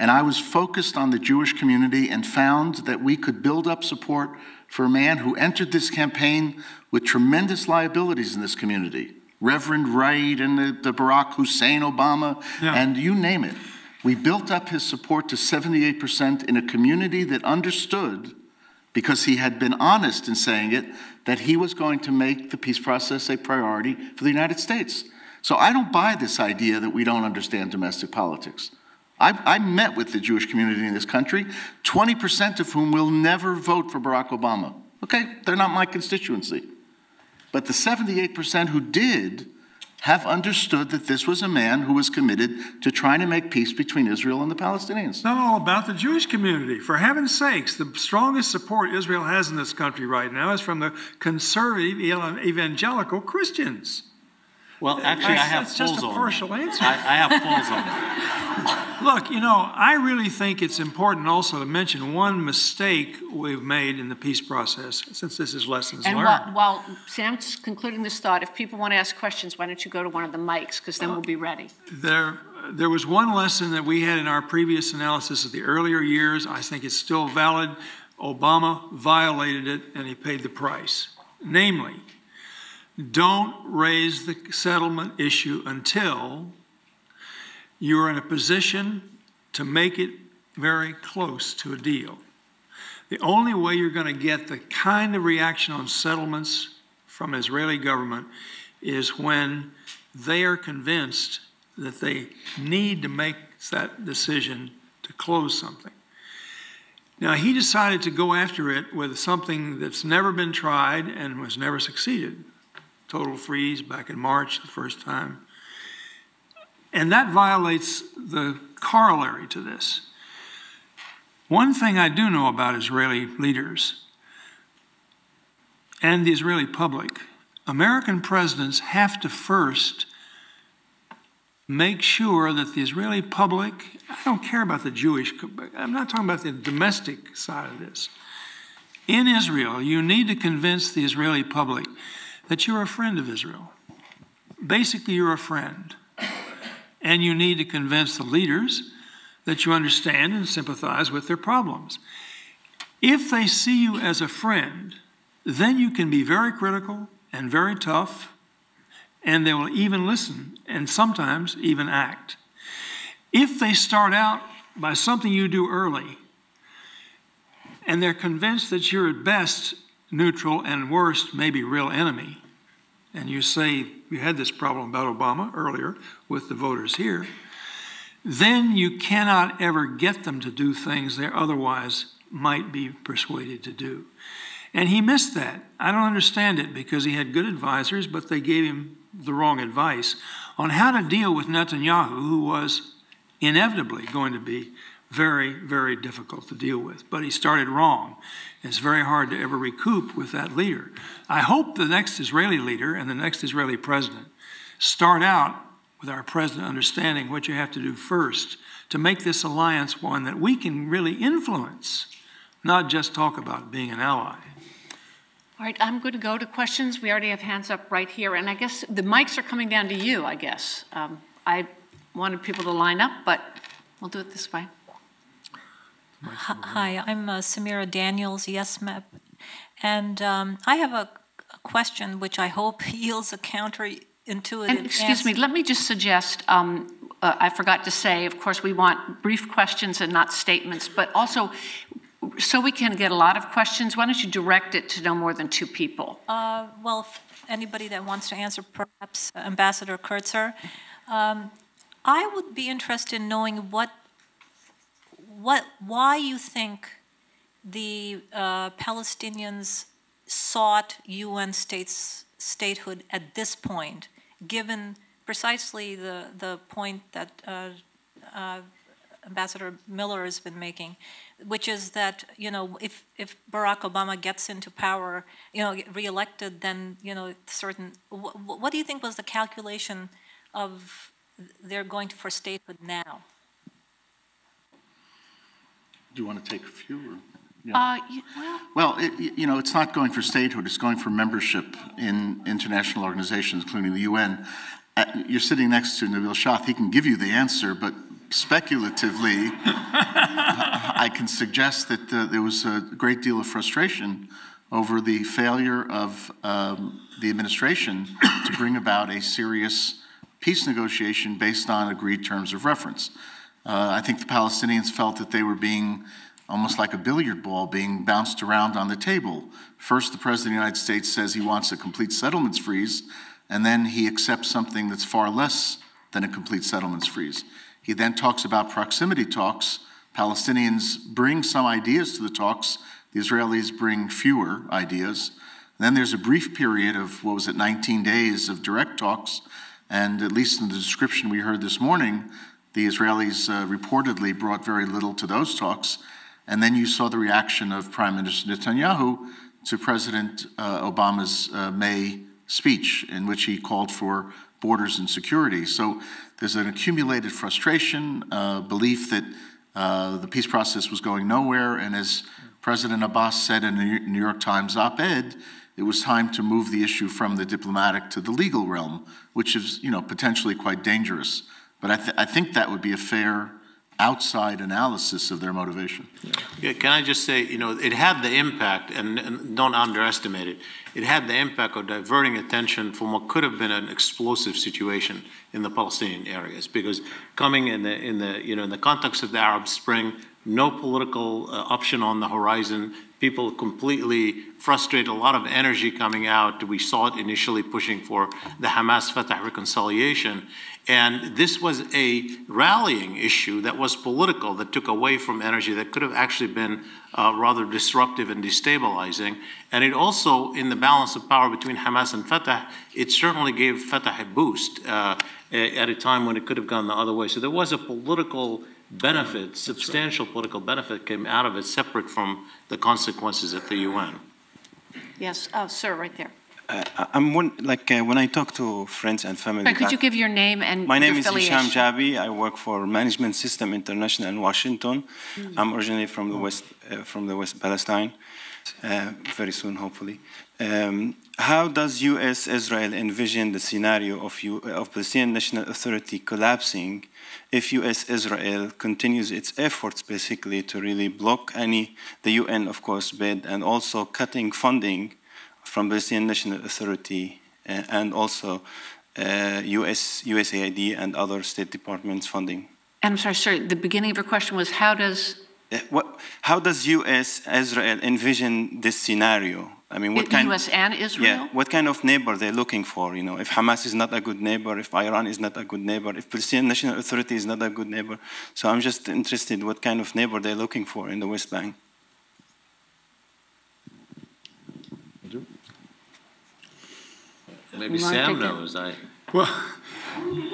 And I was focused on the Jewish community and found that we could build up support for a man who entered this campaign with tremendous liabilities in this community. Reverend Wright and the Barack Hussein Obama, and you name it. We built up his support to 78% in a community that understood, because he had been honest in saying it, that he was going to make the peace process a priority for the United States. So I don't buy this idea that we don't understand domestic politics. I met with the Jewish community in this country, 20% of whom will never vote for Barack Obama. Okay, they're not my constituency. But the 78% who did have understood that this was a man who was committed to trying to make peace between Israel and the Palestinians. It's not all about the Jewish community. For heaven's sakes, the strongest support Israel has in this country right now is from the conservative evangelical Christians. Well, actually, I have That's just a partial answer. I have polls on that. Look, you know, I really think it's important also to mention one mistake we've made in the peace process, since this is lessons learned. And while Sam's concluding this thought, if people want to ask questions, why don't you go to one of the mics, because then we'll be ready. There was one lesson that we had in our previous analysis of the earlier years. I think it's still valid. Obama violated it, and he paid the price. Namely, don't raise the settlement issue until you're in a position to make it very close to a deal. The only way you're going to get the kind of reaction on settlements from the Israeli government is when they are convinced that they need to make that decision to close something. Now, he decided to go after it with something that's never been tried and was never succeeded. Total freeze back in March the first time. And that violates the corollary to this. One thing I do know about Israeli leaders and the Israeli public, American presidents have to first make sure that the Israeli public, I don't care about the Jewish, I'm not talking about the domestic side of this. In Israel, you need to convince the Israeli public that you're a friend of Israel. Basically, you're a friend. And you need to convince the leaders that you understand and sympathize with their problems. If they see you as a friend, then you can be very critical and very tough, and they will even listen and sometimes even act. If they start out by something you do early, and they're convinced that you're at best neutral and worst, maybe real enemy, and you say you had this problem about Obama earlier with the voters here, then you cannot ever get them to do things they otherwise might be persuaded to do. And he missed that. I don't understand it, because he had good advisors, but they gave him the wrong advice on how to deal with Netanyahu, who was inevitably going to be very, very difficult to deal with. But he started wrong. It's very hard to ever recoup with that leader. I hope the next Israeli leader and the next Israeli president start out with our president understanding what you have to do first to make this alliance one that we can really influence, not just talk about being an ally. All right, I'm going to go to questions. We already have hands up right here, and I guess the mics are coming down to you, I guess. I wanted people to line up, but we'll do it this way. Hi, I'm Samira Daniels, Yes Map And I have a question which I hope yields a counterintuitive And excuse me, let me just suggest, I forgot to say, of course, we want brief questions and not statements, but also, so we can get a lot of questions, why don't you direct it to no more than 2 people? Well, anybody that wants to answer, perhaps Ambassador Kurtzer. I would be interested in knowing why you think the Palestinians sought UN statehood at this point, given precisely the point that Ambassador Miller has been making, which is that, you know, if Barack Obama gets into power, you know, reelected, then, you know, what do you think was the calculation of they're going for statehood now? Do you want to take a few? Or? Yeah. Well, you know, it's not going for statehood, it's going for membership in international organizations, including the UN. You're sitting next to Nabil Shath, he can give you the answer, but speculatively, I can suggest that there was a great deal of frustration over the failure of the administration to bring about a serious peace negotiation based on agreed terms of reference. I think the Palestinians felt that they were being almost like a billiard ball being bounced around on the table. First, the President of the United States says he wants a complete settlements freeze, and then he accepts something that's far less than a complete settlements freeze. He then talks about proximity talks. Palestinians bring some ideas to the talks. The Israelis bring fewer ideas. And then there's a brief period of, 19 days of direct talks, and at least in the description we heard this morning, the Israelis reportedly brought very little to those talks. And then you saw the reaction of Prime Minister Netanyahu to President Obama's May speech, in which he called for borders and security. So there's an accumulated frustration, belief that the peace process was going nowhere, and as President Abbas said in a New York Times op-ed, it was time to move the issue from the diplomatic to the legal realm, which is, you know, potentially quite dangerous. But I think that would be a fair outside analysis of their motivation. Yeah, can I just say, you know, it had the impact, and don't underestimate it, it had the impact of diverting attention from what could have been an explosive situation in the Palestinian areas, because coming in the context of the Arab Spring, no political option on the horizon, people completely frustrated, a lot of energy coming out. We saw it initially pushing for the Hamas-Fatah reconciliation. And this was a rallying issue that was political, that took away from energy that could have actually been rather disruptive and destabilizing. And it also, in the balance of power between Hamas and Fatah, it certainly gave Fatah a boost at a time when it could have gone the other way. So there was a political benefit, substantial political benefit came out of it, separate from the consequences at the UN. Yes, sir, right there. When I talk to friends and family. Could you give your name and my name is affiliation? Hisham Jabi. I work for Management System International in Washington. I'm originally from the West Palestine. Very soon, hopefully. How does U.S.-Israel envision the scenario of Palestinian National Authority collapsing if U.S.-Israel continues its efforts basically to really block the UN, of course, bid, and also cutting funding from Palestinian National Authority and also USAID and other State Departments funding? And I'm sorry, the beginning of your question was how does U.S.-Israel envision this scenario? I mean, what kind? U.S. and Israel? Yeah, what kind of neighbor they're looking for? You know, if Hamas is not a good neighbor, if Iran is not a good neighbor, if Palestinian National Authority is not a good neighbor. So I'm just interested what kind of neighbor they're looking for in the West Bank. Maybe Sam knows. Well,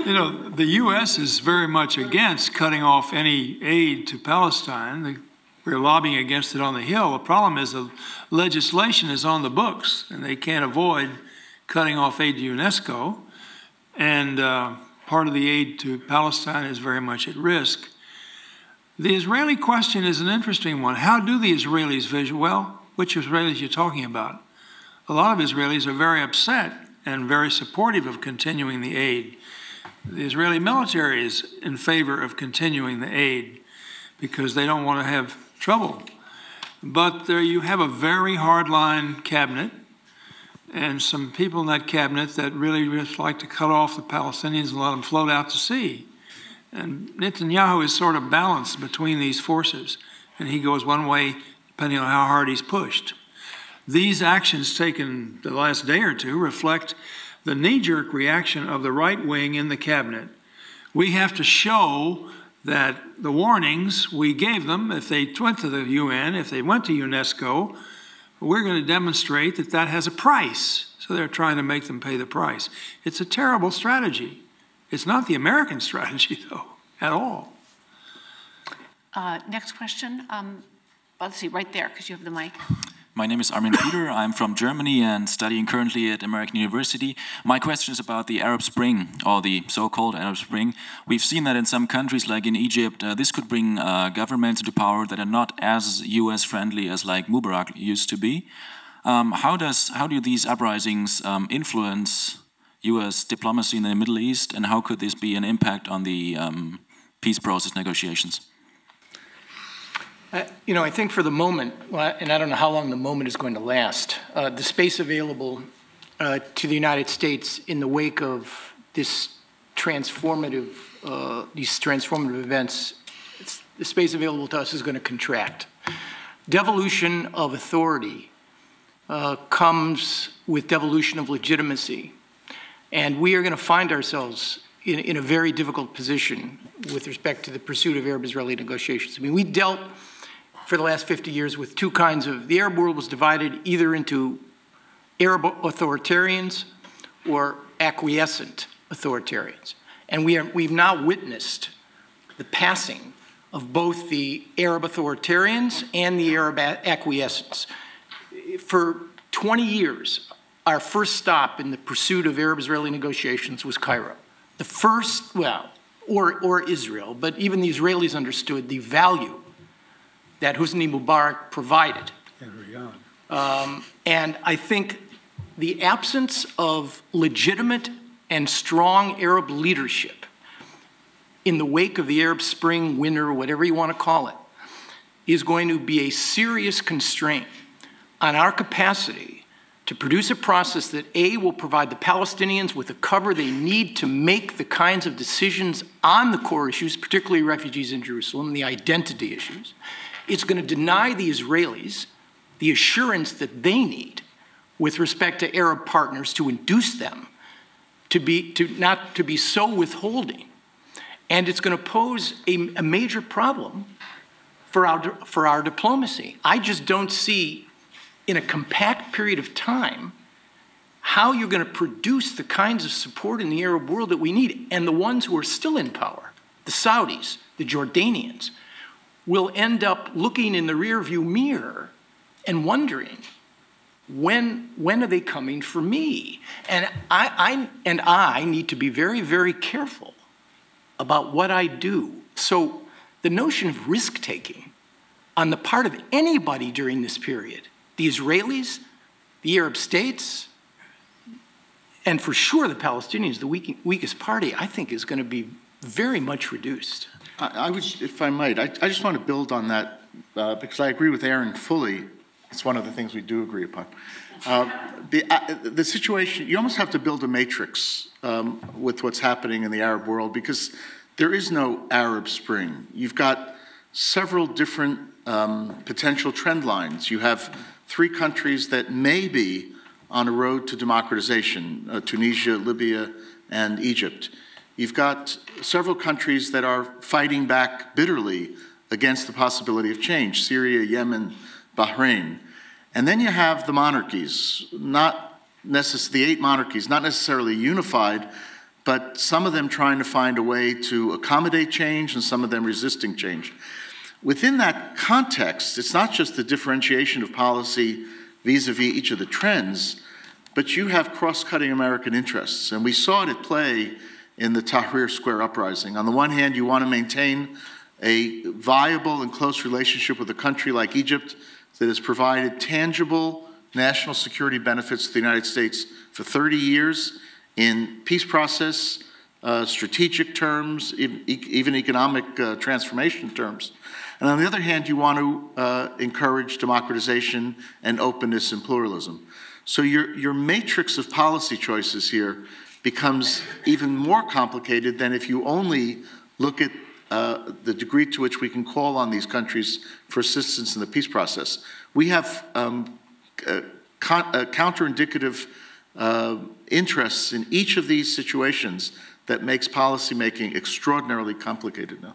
you know, the U.S. is very much against cutting off any aid to Palestine. We're lobbying against it on the Hill. The problem is the legislation is on the books, and they can't avoid cutting off aid to UNESCO. And part of the aid to Palestine is very much at risk. The Israeli question is an interesting one. How do the Israelis vision? Well, which Israelis are you talking about? A lot of Israelis are very upset and very supportive of continuing the aid. The Israeli military is in favor of continuing the aid because they don't want to have trouble. But there you have a very hardline cabinet and some people in that cabinet that really just like to cut off the Palestinians and let them float out to sea. And Netanyahu is sort of balanced between these forces, and he goes one way depending on how hard he's pushed. These actions taken the last day or two reflect the knee-jerk reaction of the right wing in the cabinet. We have to show that the warnings we gave them, if they went to the UN, if they went to UNESCO, we're going to demonstrate that that has a price. So they're trying to make them pay the price. It's a terrible strategy. It's not the American strategy, though, at all. Next question. Let's see, right there, because you have the mic. My name is Armin Peter. I'm from Germany and studying currently at American University. My question is about the Arab Spring, or the so-called Arab Spring. We've seen that in some countries, like in Egypt, this could bring governments into power that are not as US-friendly as like Mubarak used to be. How do these uprisings influence US diplomacy in the Middle East, and how could this be an impact on the peace process negotiations? You know, I think for the moment, and I don't know how long the moment is going to last, the space available to the United States in the wake of this transformative, these transformative events, the space available to us is going to contract. Devolution of authority comes with devolution of legitimacy, and we are going to find ourselves in a very difficult position with respect to the pursuit of Arab-Israeli negotiations. I mean, we dealt for the last 50 years with two kinds of, the Arab world was divided either into Arab authoritarians or acquiescent authoritarians. And we've now witnessed the passing of both the Arab authoritarians and the Arab acquiescents. For 20 years, our first stop in the pursuit of Arab-Israeli negotiations was Cairo. The first, well, or Israel, but even the Israelis understood the value that Hosni Mubarak provided. And I think the absence of legitimate and strong Arab leadership in the wake of the Arab Spring, winter, whatever you want to call it, is going to be a serious constraint on our capacity to produce a process that, A, will provide the Palestinians with the cover they need to make the kinds of decisions on the core issues, particularly refugees in Jerusalem, the identity issues. It's going to deny the Israelis the assurance that they need with respect to Arab partners to induce them not to be so withholding. And it's going to pose a major problem for our diplomacy. I just don't see, in a compact period of time, how you're going to produce the kinds of support in the Arab world that we need. And the ones who are still in power, the Saudis, the Jordanians, will end up looking in the rearview mirror and wondering, when are they coming for me? And I need to be very, very careful about what I do. So the notion of risk-taking on the part of anybody during this period, the Israelis, the Arab states, and for sure the Palestinians, the weakest party, I think is going to be very much reduced. I would, if I might, I just want to build on that because I agree with Aaron fully. It's one of the things we do agree upon. The situation, you almost have to build a matrix with what's happening in the Arab world because there is no Arab Spring. You've got several different potential trend lines. You have three countries that may be on a road to democratization, Tunisia, Libya, and Egypt. You've got several countries that are fighting back bitterly against the possibility of change, Syria, Yemen, Bahrain. And then you have the monarchies, the 8 monarchies, not necessarily unified, but some of them trying to find a way to accommodate change and some of them resisting change. Within that context, it's not just the differentiation of policy vis-a-vis each of the trends, but you have cross-cutting American interests. And we saw it at play in the Tahrir Square uprising. On the one hand, you want to maintain a viable and close relationship with a country like Egypt that has provided tangible national security benefits to the United States for 30 years in peace process, strategic terms, even economic transformation terms. And on the other hand, you want to encourage democratization and openness and pluralism. So your matrix of policy choices here becomes even more complicated than if you only look at the degree to which we can call on these countries for assistance in the peace process. We have counterindicative interests in each of these situations that makes policymaking extraordinarily complicated now.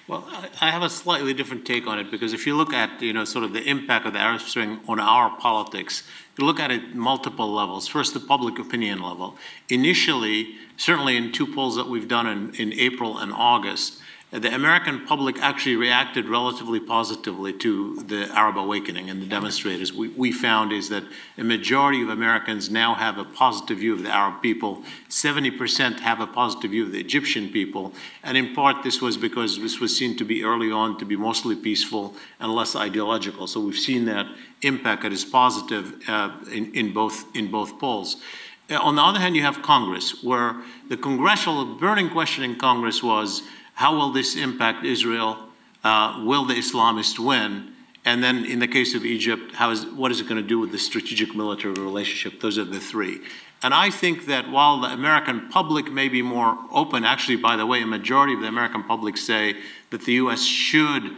Well, I have a slightly different take on it, because if you look at, sort of the impact of the Arab Spring on our politics, you look at it multiple levels. First, the public opinion level. Initially, certainly in 2 polls that we've done in April and August, the American public actually reacted relatively positively to the Arab awakening and the demonstrators. We found is that a majority of Americans now have a positive view of the Arab people. 70% have a positive view of the Egyptian people. And in part, this was because this was seen to be early on to be mostly peaceful and less ideological. So we've seen that impact that is positive in both polls. On the other hand, you have Congress, where the congressional burning question in Congress was, how will this impact Israel? Will the Islamists win? And then in the case of Egypt, what is it going to do with the strategic military relationship? Those are the 3. And I think that while the American public may be more open, actually, by the way, a majority of the American public say that the U.S. should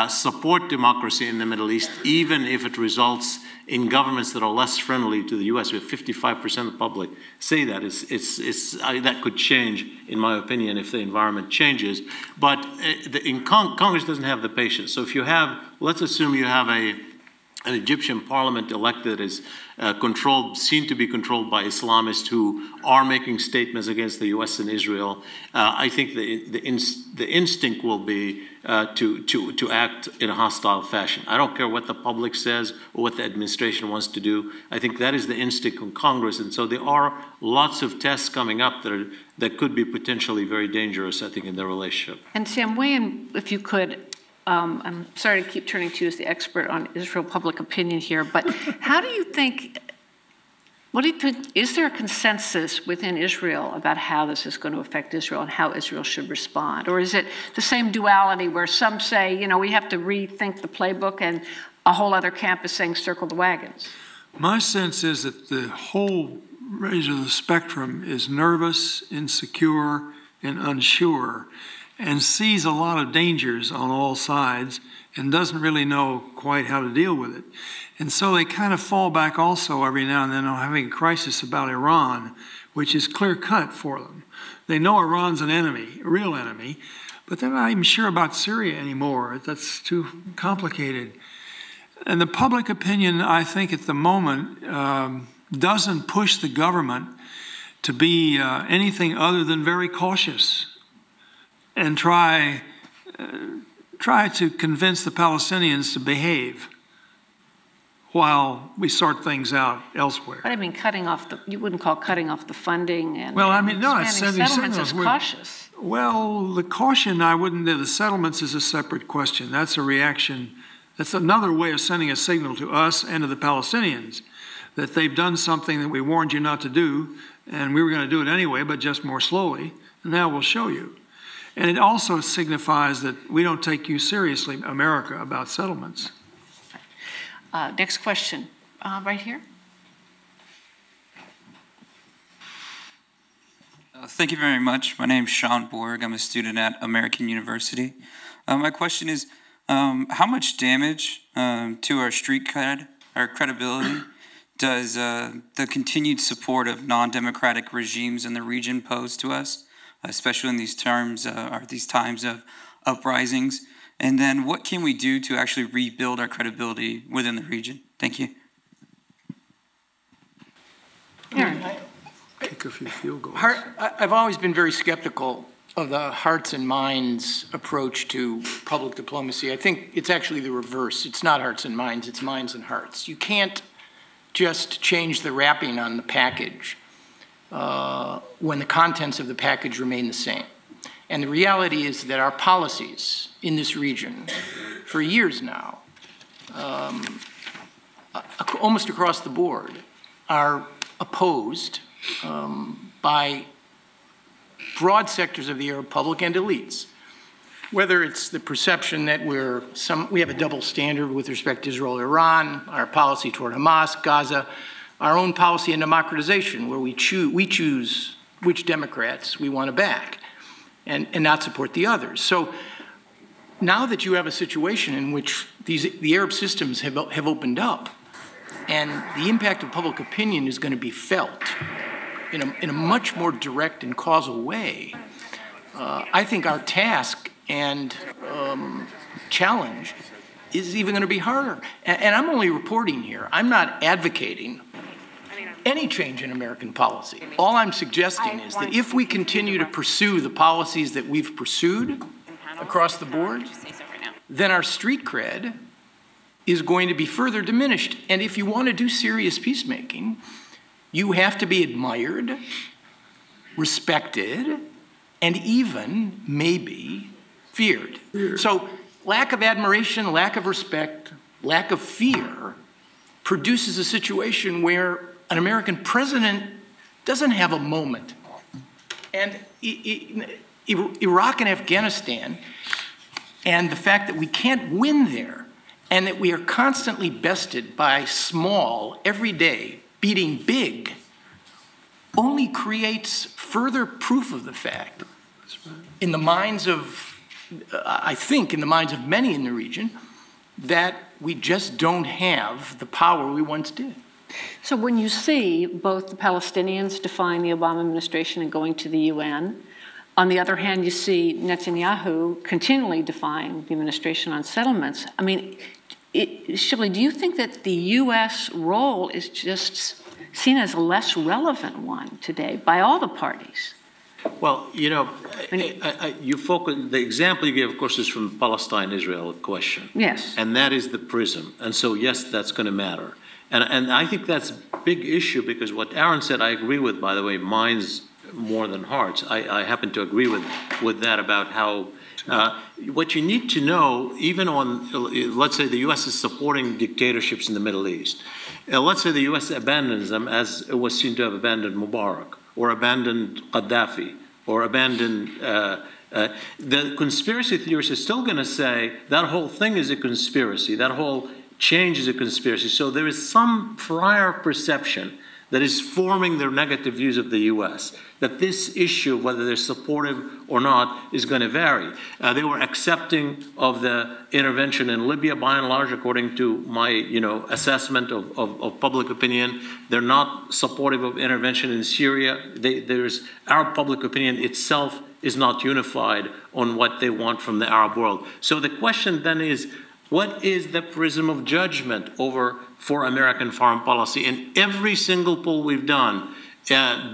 support democracy in the Middle East, even if it results in governments that are less friendly to the U.S. We have 55% of the public say that. That could change, in my opinion, if the environment changes. But Congress doesn't have the patience. So if you have, let's assume you have an Egyptian parliament elected that is seen to be controlled by Islamists who are making statements against the U.S. and Israel. I think the instinct will be to act in a hostile fashion. I don't care what the public says or what the administration wants to do. I think that is the instinct of Congress, and so there are lots of tests coming up that could be potentially very dangerous, I think, in the relationship. And Sam, weigh in, if you could. I'm sorry to keep turning to you as the expert on Israel public opinion here, but what do you think, is there a consensus within Israel about how this is going to affect Israel and how Israel should respond? Or is it the same duality where some say, we have to rethink the playbook, and a whole other camp is saying circle the wagons? My sense is that the whole range of the spectrum is nervous, insecure, and unsure, and sees a lot of dangers on all sides and doesn't really know quite how to deal with it. And so they kind of fall back also every now and then on having a crisis about Iran, which is clear-cut for them. They know Iran's an enemy, a real enemy, but they're not even sure about Syria anymore. That's too complicated. And the public opinion, I think, at the moment doesn't push the government to be anything other than very cautious and try to convince the Palestinians to behave while we sort things out elsewhere. But I mean, you wouldn't call cutting off the funding and well, I mean, no, it's settlements as cautious. Well, the caution, I wouldn't do. The settlements is a separate question. That's a reaction. That's another way of sending a signal to us and to the Palestinians that they've done something that we warned you not to do, and we were going to do it anyway, but just more slowly, and now we'll show you. And it also signifies that we don't take you seriously, America, about settlements. Next question, right here. Thank you very much. My name is Sean Borg. I'm a student at American University. My question is, how much damage to our street cred, our credibility, does the continued support of non-democratic regimes in the region pose to us, especially in these times of uprisings? And then what can we do to actually rebuild our credibility within the region? Thank you. Kick a few field goals. I've always been very skeptical of the hearts and minds approach to public diplomacy. I think it's actually the reverse. It's not hearts and minds, it's minds and hearts. You can't just change the wrapping on the package when the contents of the package remain the same. And the reality is that our policies in this region for years now, almost across the board, are opposed by broad sectors of the Arab public and elites. Whether it's the perception that we have a double standard with respect to Israel or Iran, our policy toward Hamas, Gaza, our own policy in democratization, where we choose which Democrats we want to back and not support the others. So now that you have a situation in which the Arab systems have opened up, and the impact of public opinion is going to be felt in a much more direct and causal way, I think our task and challenge is even going to be harder. And I'm only reporting here. I'm not advocating any change in American policy. All I'm suggesting is that if we continue to pursue the policies that we've pursued across the board, then our street cred is going to be further diminished. And if you want to do serious peacemaking, you have to be admired, respected, and even, maybe, feared. So lack of admiration, lack of respect, lack of fear produces a situation where an American president doesn't have a moment. And Iraq and Afghanistan, and the fact that we can't win there, and that we are constantly bested by small, every day, beating big, only creates further proof of the fact in the minds of, I think, in the minds of many in the region, that we just don't have the power we once did. So when you see both the Palestinians defying the Obama administration and going to the UN, on the other hand, you see Netanyahu continually defying the administration on settlements. I mean, Shirley, do you think that the U.S. role is just seen as a less relevant one today by all the parties? Well, you know, you focus, the example you gave, of course, is from the Palestine-Israel question. Yes. And that is the prism. And so, yes, that's going to matter. And I think that's a big issue because what Aaron said, I agree with, by the way, minds more than hearts. I happen to agree with that about how what you need to know, even on, let's say the U.S. is supporting dictatorships in the Middle East. Let's say the U.S. abandons them as it was seen to have abandoned Mubarak, or abandoned Gaddafi, or abandoned, the conspiracy theorist is still going to say that whole thing is a conspiracy, that whole change is a conspiracy. So there is some prior perception that is forming their negative views of the U.S., that this issue, whether they're supportive or not, is going to vary. They were accepting of the intervention in Libya, by and large, according to my assessment of public opinion. They're not supportive of intervention in Syria. Arab public opinion itself is not unified on what they want from the Arab world. So the question then is, what is the prism of judgment for American foreign policy? And every single poll we've done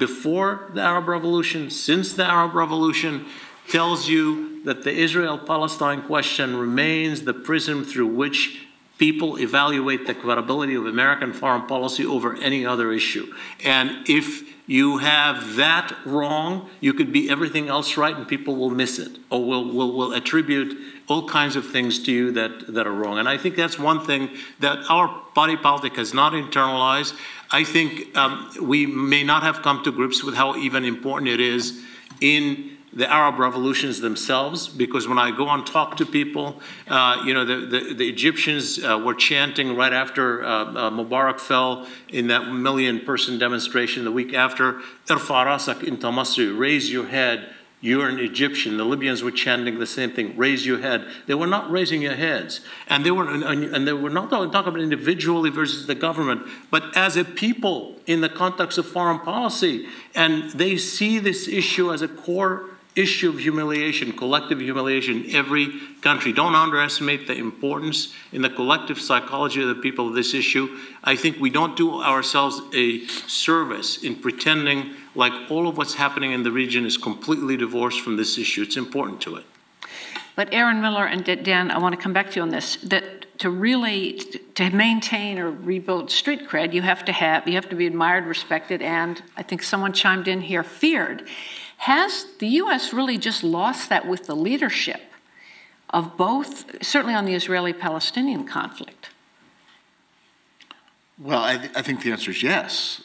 before the Arab Revolution, since the Arab Revolution, tells you that the Israel-Palestine question remains the prism through which people evaluate the credibility of American foreign policy over any other issue. And if you have that wrong, you could be everything else right and people will miss it, or will attribute all kinds of things to you that are wrong. And I think that's one thing that our body politic has not internalized. I think we may not have come to grips with how even important it is in the Arab revolutions themselves, because when I go and talk to people, the Egyptians were chanting right after Mubarak fell in that 1 million-person demonstration the week after, "Irfa rasak inta Masri," raise your head, you're an Egyptian. The Libyans were chanting the same thing, raise your head. They were not raising your heads. And they were not talking about individually versus the government, but as a people in the context of foreign policy. And they see this issue as a core issue of humiliation, collective humiliation in every country. Don't underestimate the importance in the collective psychology of the people of this issue. I think we don't do ourselves a service in pretending like all of what's happening in the region is completely divorced from this issue. It's important to it. But Aaron Miller and Dan, I want to come back to you on this, that to maintain or rebuild street cred, you have to be admired, respected, and I think someone chimed in here, feared. Has the U.S. really just lost that with the leadership of both, certainly on the Israeli-Palestinian conflict? Well, I think the answer is yes.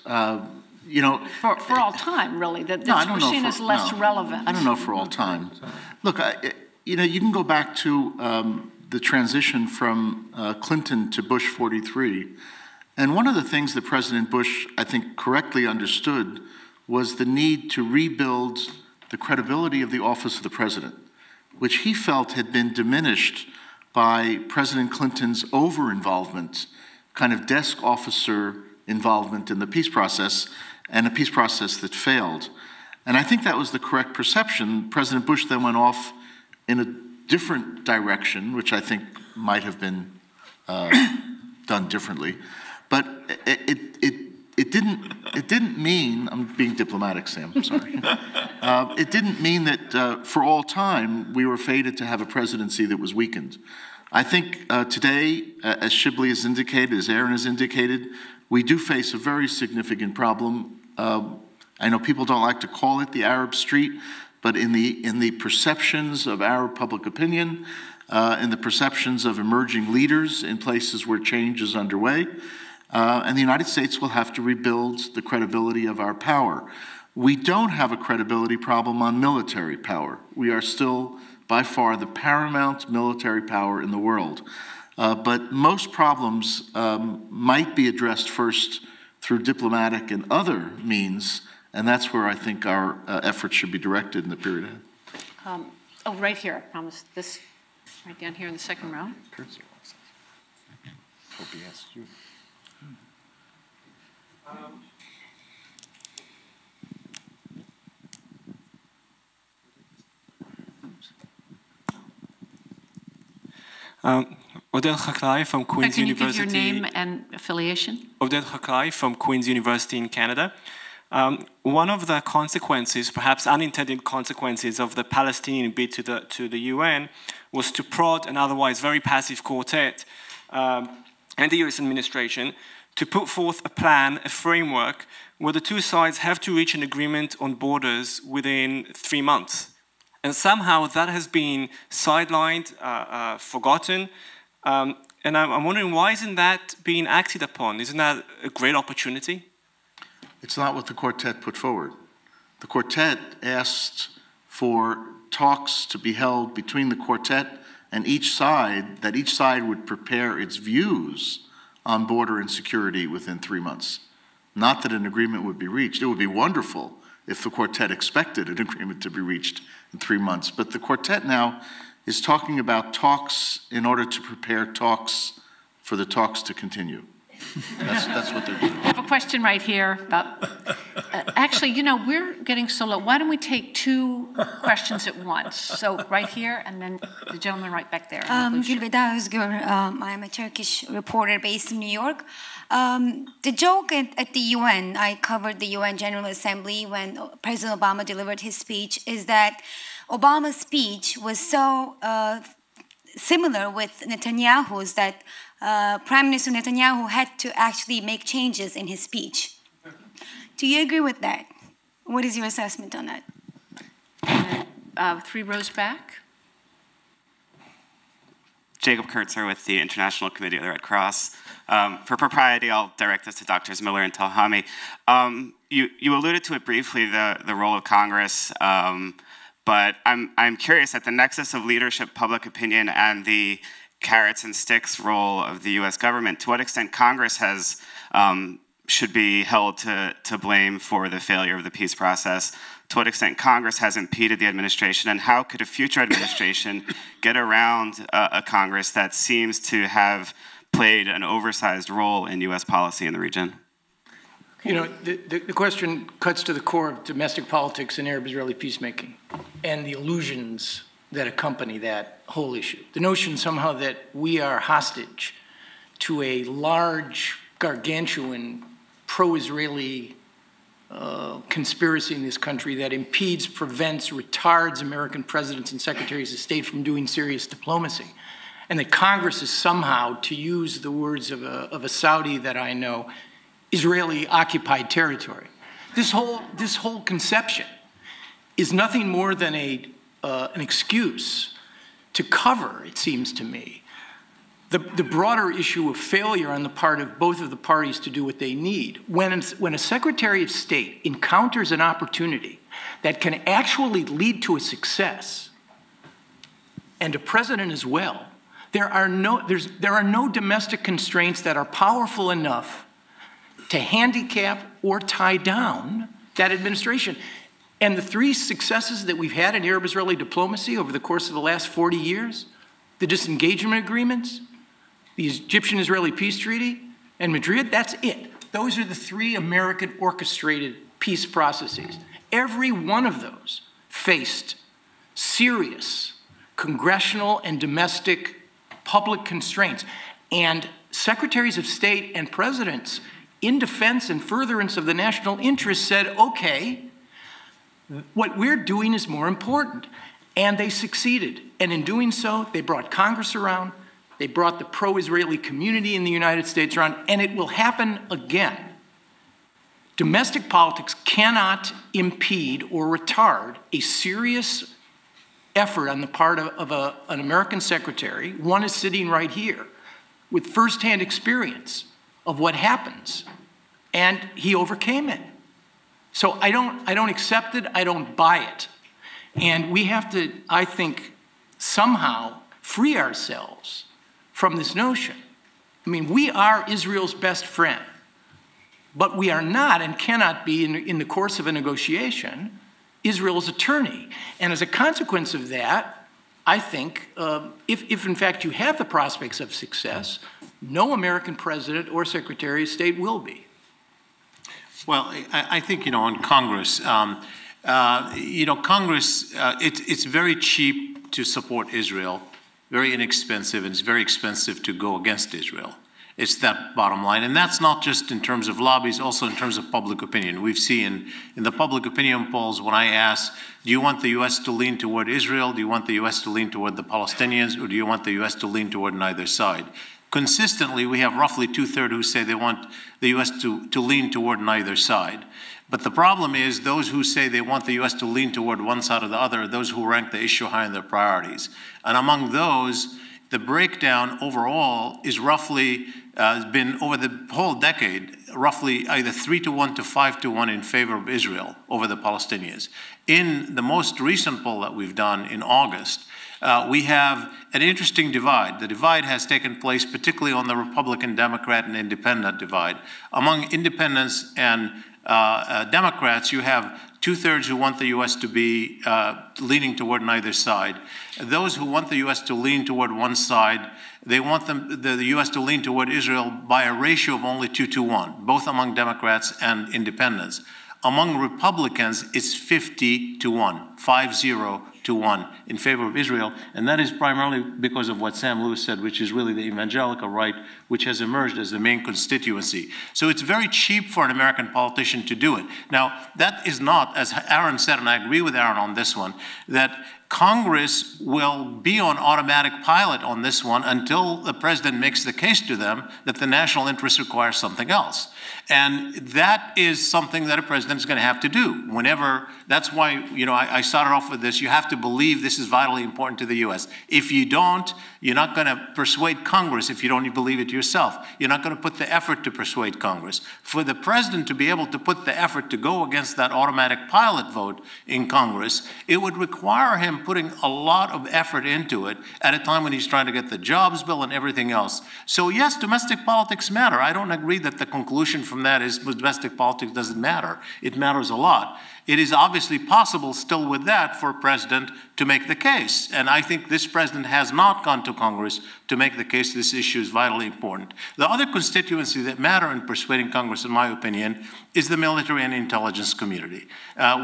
you know... For all time, really, that No, I don't we're know seen for- as less no. relevant. I don't know for all time. Look, you know, you can go back to the transition from Clinton to Bush 43, and one of the things that President Bush, I think, correctly understood was the need to rebuild the credibility of the office of the president, which he felt had been diminished by President Clinton's over-involvement, kind of desk officer involvement in the peace process, and a peace process that failed. And I think that was the correct perception. President Bush then went off in a different direction, which I think might have been done differently. But it didn't mean, I'm being diplomatic, Sam, I'm sorry. It didn't mean that for all time we were fated to have a presidency that was weakened. I think today, as Shibley has indicated, as Aaron has indicated, we do face a very significant problem. I know people don't like to call it the Arab Street, but in the perceptions of Arab public opinion, in the perceptions of emerging leaders in places where change is underway, and the United States will have to rebuild the credibility of our power. We don't have a credibility problem on military power. We are still, by far, the paramount military power in the world. But most problems might be addressed first through diplomatic and other means, and that's where I think our efforts should be directed in the period ahead. Oh, right here, I promise. This, right down here in the second row. Hope he asks you. Oded Khaklai from Queen's Can you University. give your name and affiliation? Oded Khaklai from Queen's University in Canada. One of the consequences, perhaps unintended consequences, of the Palestinian bid to the UN was to prod an otherwise very passive quartet and the US administration to put forth a plan, a framework, where the two sides have to reach an agreement on borders within 3 months. And somehow that has been sidelined, forgotten. And I'm wondering, why isn't that being acted upon? Isn't that a great opportunity? It's not what the quartet put forward. The quartet asked for talks to be held between the quartet and each side, that each side would prepare its views on border insecurity within 3 months. Not that an agreement would be reached. It would be wonderful if the quartet expected an agreement to be reached in 3 months. But the quartet now is talking about talks in order to prepare talks for the talks to continue. That's what they're doing. I have a question right here about, actually, you know, we're getting so low. Why don't we take 2 questions at once? So right here, and then the gentleman right back there. Gülveda Özgür. I am a Turkish reporter based in New York. The joke at the UN, I covered the UN General Assembly when President Obama delivered his speech, is that Obama's speech was so similar with Netanyahu's that Prime Minister Netanyahu had to actually make changes in his speech. Do you agree with that? What is your assessment on that? 3 rows back. Jacob Kurtzer with the International Committee of the Red Cross. For propriety, I'll direct this to Drs. Miller and Talhami. You alluded to it briefly, the role of Congress, but I'm curious, at the nexus of leadership, public opinion, and the carrots and sticks role of the U.S. government, to what extent Congress should be held to blame for the failure of the peace process, to what extent Congress has impeded the administration, and how could a future administration get around a Congress that seems to have played an oversized role in U.S. policy in the region? You know, the question cuts to the core of domestic politics and Arab-Israeli peacemaking and the illusions that accompany that whole issue. The notion somehow that we are hostage to a large, gargantuan, pro-Israeli conspiracy in this country that impedes, prevents, retards American presidents and secretaries of state from doing serious diplomacy. And that Congress is somehow, to use the words of a Saudi that I know, Israeli-occupied territory. This whole conception is nothing more than an excuse to cover, it seems to me, the broader issue of failure on the part of both of the parties to do what they need. When a Secretary of State encounters an opportunity that can actually lead to a success, and a president as well, there are no domestic constraints that are powerful enough to handicap or tie down that administration. And the three successes that we've had in Arab-Israeli diplomacy over the course of the last 40 years, the disengagement agreements, the Egyptian-Israeli peace treaty, and Madrid, that's it. Those are the three American orchestrated peace processes. Every one of those faced serious congressional and domestic public constraints. And secretaries of state and presidents, in defense and furtherance of the national interest, said, okay, what we're doing is more important. And they succeeded. And in doing so, they brought Congress around, they brought the pro-Israeli community in the United States around, and it will happen again. Domestic politics cannot impede or retard a serious effort on the part of an American secretary. One is sitting right here with firsthand experience of what happens, and he overcame it. So I don't accept it, I don't buy it. And we have to, I think, somehow free ourselves from this notion. I mean, we are Israel's best friend, but we are not and cannot be, in the course of a negotiation, Israel's attorney. And as a consequence of that, I think if in fact you have the prospects of success, no American president or secretary of state will be. Well, I think, on Congress, Congress, it's very cheap to support Israel, very inexpensive, and it's very expensive to go against Israel. It's that bottom line. And that's not just in terms of lobbies, also in terms of public opinion. We've seen in the public opinion polls, when I ask, do you want the U.S. to lean toward Israel? Do you want the U.S. to lean toward the Palestinians? Or do you want the U.S. to lean toward neither side? Consistently, we have roughly 2/3 who say they want the U.S. to lean toward neither side. But the problem is those who say they want the U.S. to lean toward one side or the other are those who rank the issue high in their priorities. And among those, the breakdown overall is roughly, has been over the whole decade, roughly either 3-1 to 5-1 in favor of Israel over the Palestinians. In the most recent poll that we've done in August, we have an interesting divide. The divide has taken place particularly on the Republican, Democrat, and Independent divide. Among independents and Democrats, you have 2/3 who want the U.S. to be leaning toward neither side. Those who want the U.S. to lean toward one side, they want the U.S. to lean toward Israel by a ratio of only 2-1, both among Democrats and independents. Among Republicans, it's 50-1, 50-1 in favor of Israel, and that is primarily because of what Sam Lewis said, which is really the evangelical right, which has emerged as the main constituency. So it's very cheap for an American politician to do it. Now, that is not, as Aaron said, and I agree with Aaron on this one, that Congress will be on automatic pilot on this one until the president makes the case to them that the national interest requires something else. And that is something that a president is going to have to do whenever. That's why, I started off with this. You have to believe this is vitally important to the U.S. If you don't, you're not going to persuade Congress if you don't believe it yourself. You're not going to put the effort to persuade Congress. For the president to be able to put the effort to go against that automatic pilot vote in Congress, it would require him putting a lot of effort into it at a time when he's trying to get the jobs bill and everything else. So yes, domestic politics matter. I don't agree that the conclusion from that is domestic politics doesn't matter. It matters a lot. It is obviously possible still with that for a president to make the case. And I think this president has not gone to Congress to make the case this issue is vitally important. The other constituency that matter in persuading Congress, in my opinion, is the military and intelligence community.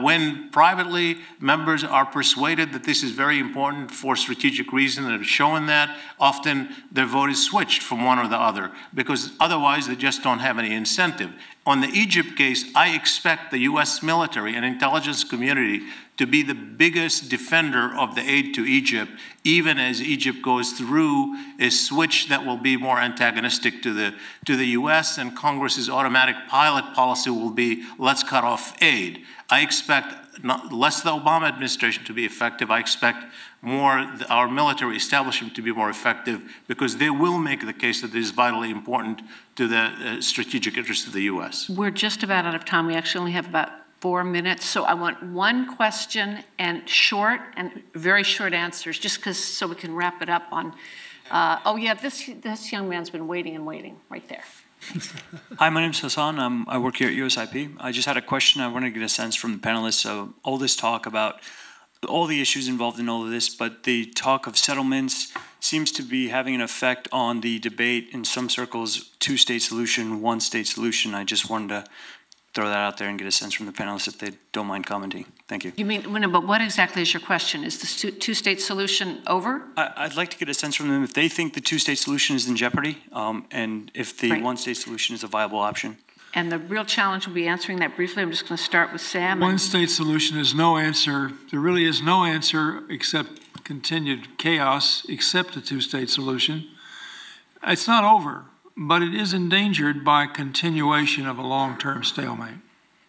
When privately members are persuaded that this is very important for strategic reasons and have shown that, often their vote is switched from one or the other because otherwise they just don't have any incentive. On the Egypt case, I expect the U.S. military and intelligence community to be the biggest defender of the aid to Egypt, even as Egypt goes through a switch that will be more antagonistic to the U.S., and Congress's automatic pilot policy will be, let's cut off aid. I expect less the Obama administration to be effective. I expect more our military establishment to be more effective, because they will make the case that it is vitally important to the strategic interests of the U.S. We're just about out of time. We actually only have about 4 minutes, so I want one question and very short answers, just because so we can wrap it up on. Oh yeah, this young man's been waiting and waiting right there. Hi, my name's Hassan. I work here at USIP. I just had a question. I wanted to get a sense from the panelists of all this talk about all the issues involved in all of this, but the talk of settlements seems to be having an effect on the debate in some circles, two-state solution, one-state solution. I just wanted to throw that out there and get a sense from the panelists if they don't mind commenting. Thank you. You mean, but what exactly is your question? Is the two-state solution over? I'd like to get a sense from them if they think the two-state solution is in jeopardy, and if the one-state solution is a viable option. And the real challenge will be answering that briefly. I'm just going to start with Sam. One-state solution is no answer. There really is no answer except continued chaos, except a two-state solution. It's not over, but it is endangered by continuation of a long-term stalemate.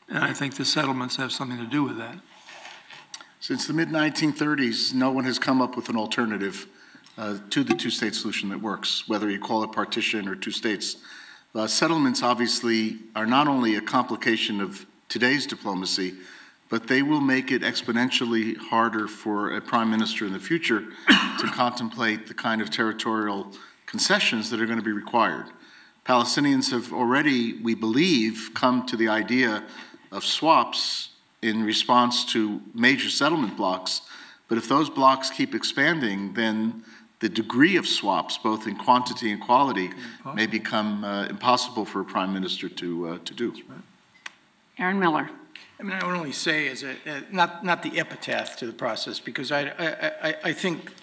And I think the settlements have something to do with that. Since the mid-1930s, no one has come up with an alternative to the two-state solution that works, whether you call it partition or two states. Settlements obviously are not only a complication of today's diplomacy, but they will make it exponentially harder for a prime minister in the future to contemplate the kind of territorial concessions that are going to be required. Palestinians have already, we believe, come to the idea of swaps in response to major settlement blocks, but if those blocks keep expanding, then the degree of swaps, both in quantity and quality, may become impossible for a prime minister to do. Aaron Miller. I mean, I would only say as not the epitaph to the process, because I think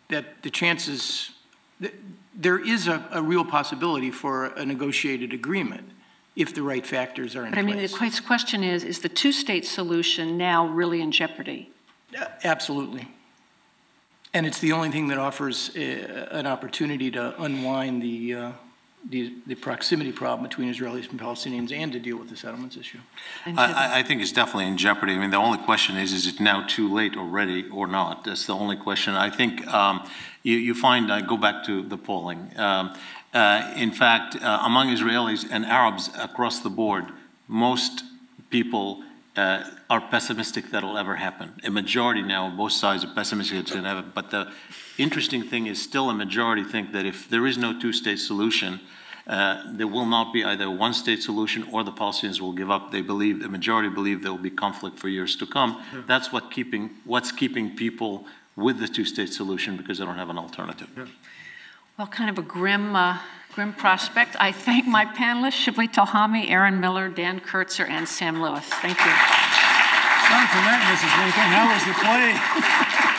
that the chances, there is a real possibility for a negotiated agreement if the right factors are in place. But I mean, the question is the two-state solution now really in jeopardy? Absolutely. And it's the only thing that offers an opportunity to unwind the proximity problem between Israelis and Palestinians and to deal with the settlements issue. I think it's definitely in jeopardy. I mean, the only question is it now too late already or not? That's the only question. I think you find, I go back to the polling. In fact, among Israelis and Arabs across the board, most people are pessimistic that will ever happen. A majority now, both sides are pessimistic it's going to happen. But the interesting thing is still a majority think that if there is no two-state solution, there will not be either a one-state solution or the Palestinians will give up. They believe, the majority believe there will be conflict for years to come. Yeah. That's what's keeping people with the two-state solution, because they don't have an alternative. Yeah. Well, kind of a grim prospect. I thank my panelists, Shibli Tohami, Aaron Miller, Dan Kurtzer, and Sam Lewis. Thank you. Time for that, Mrs. Lincoln. How was the play?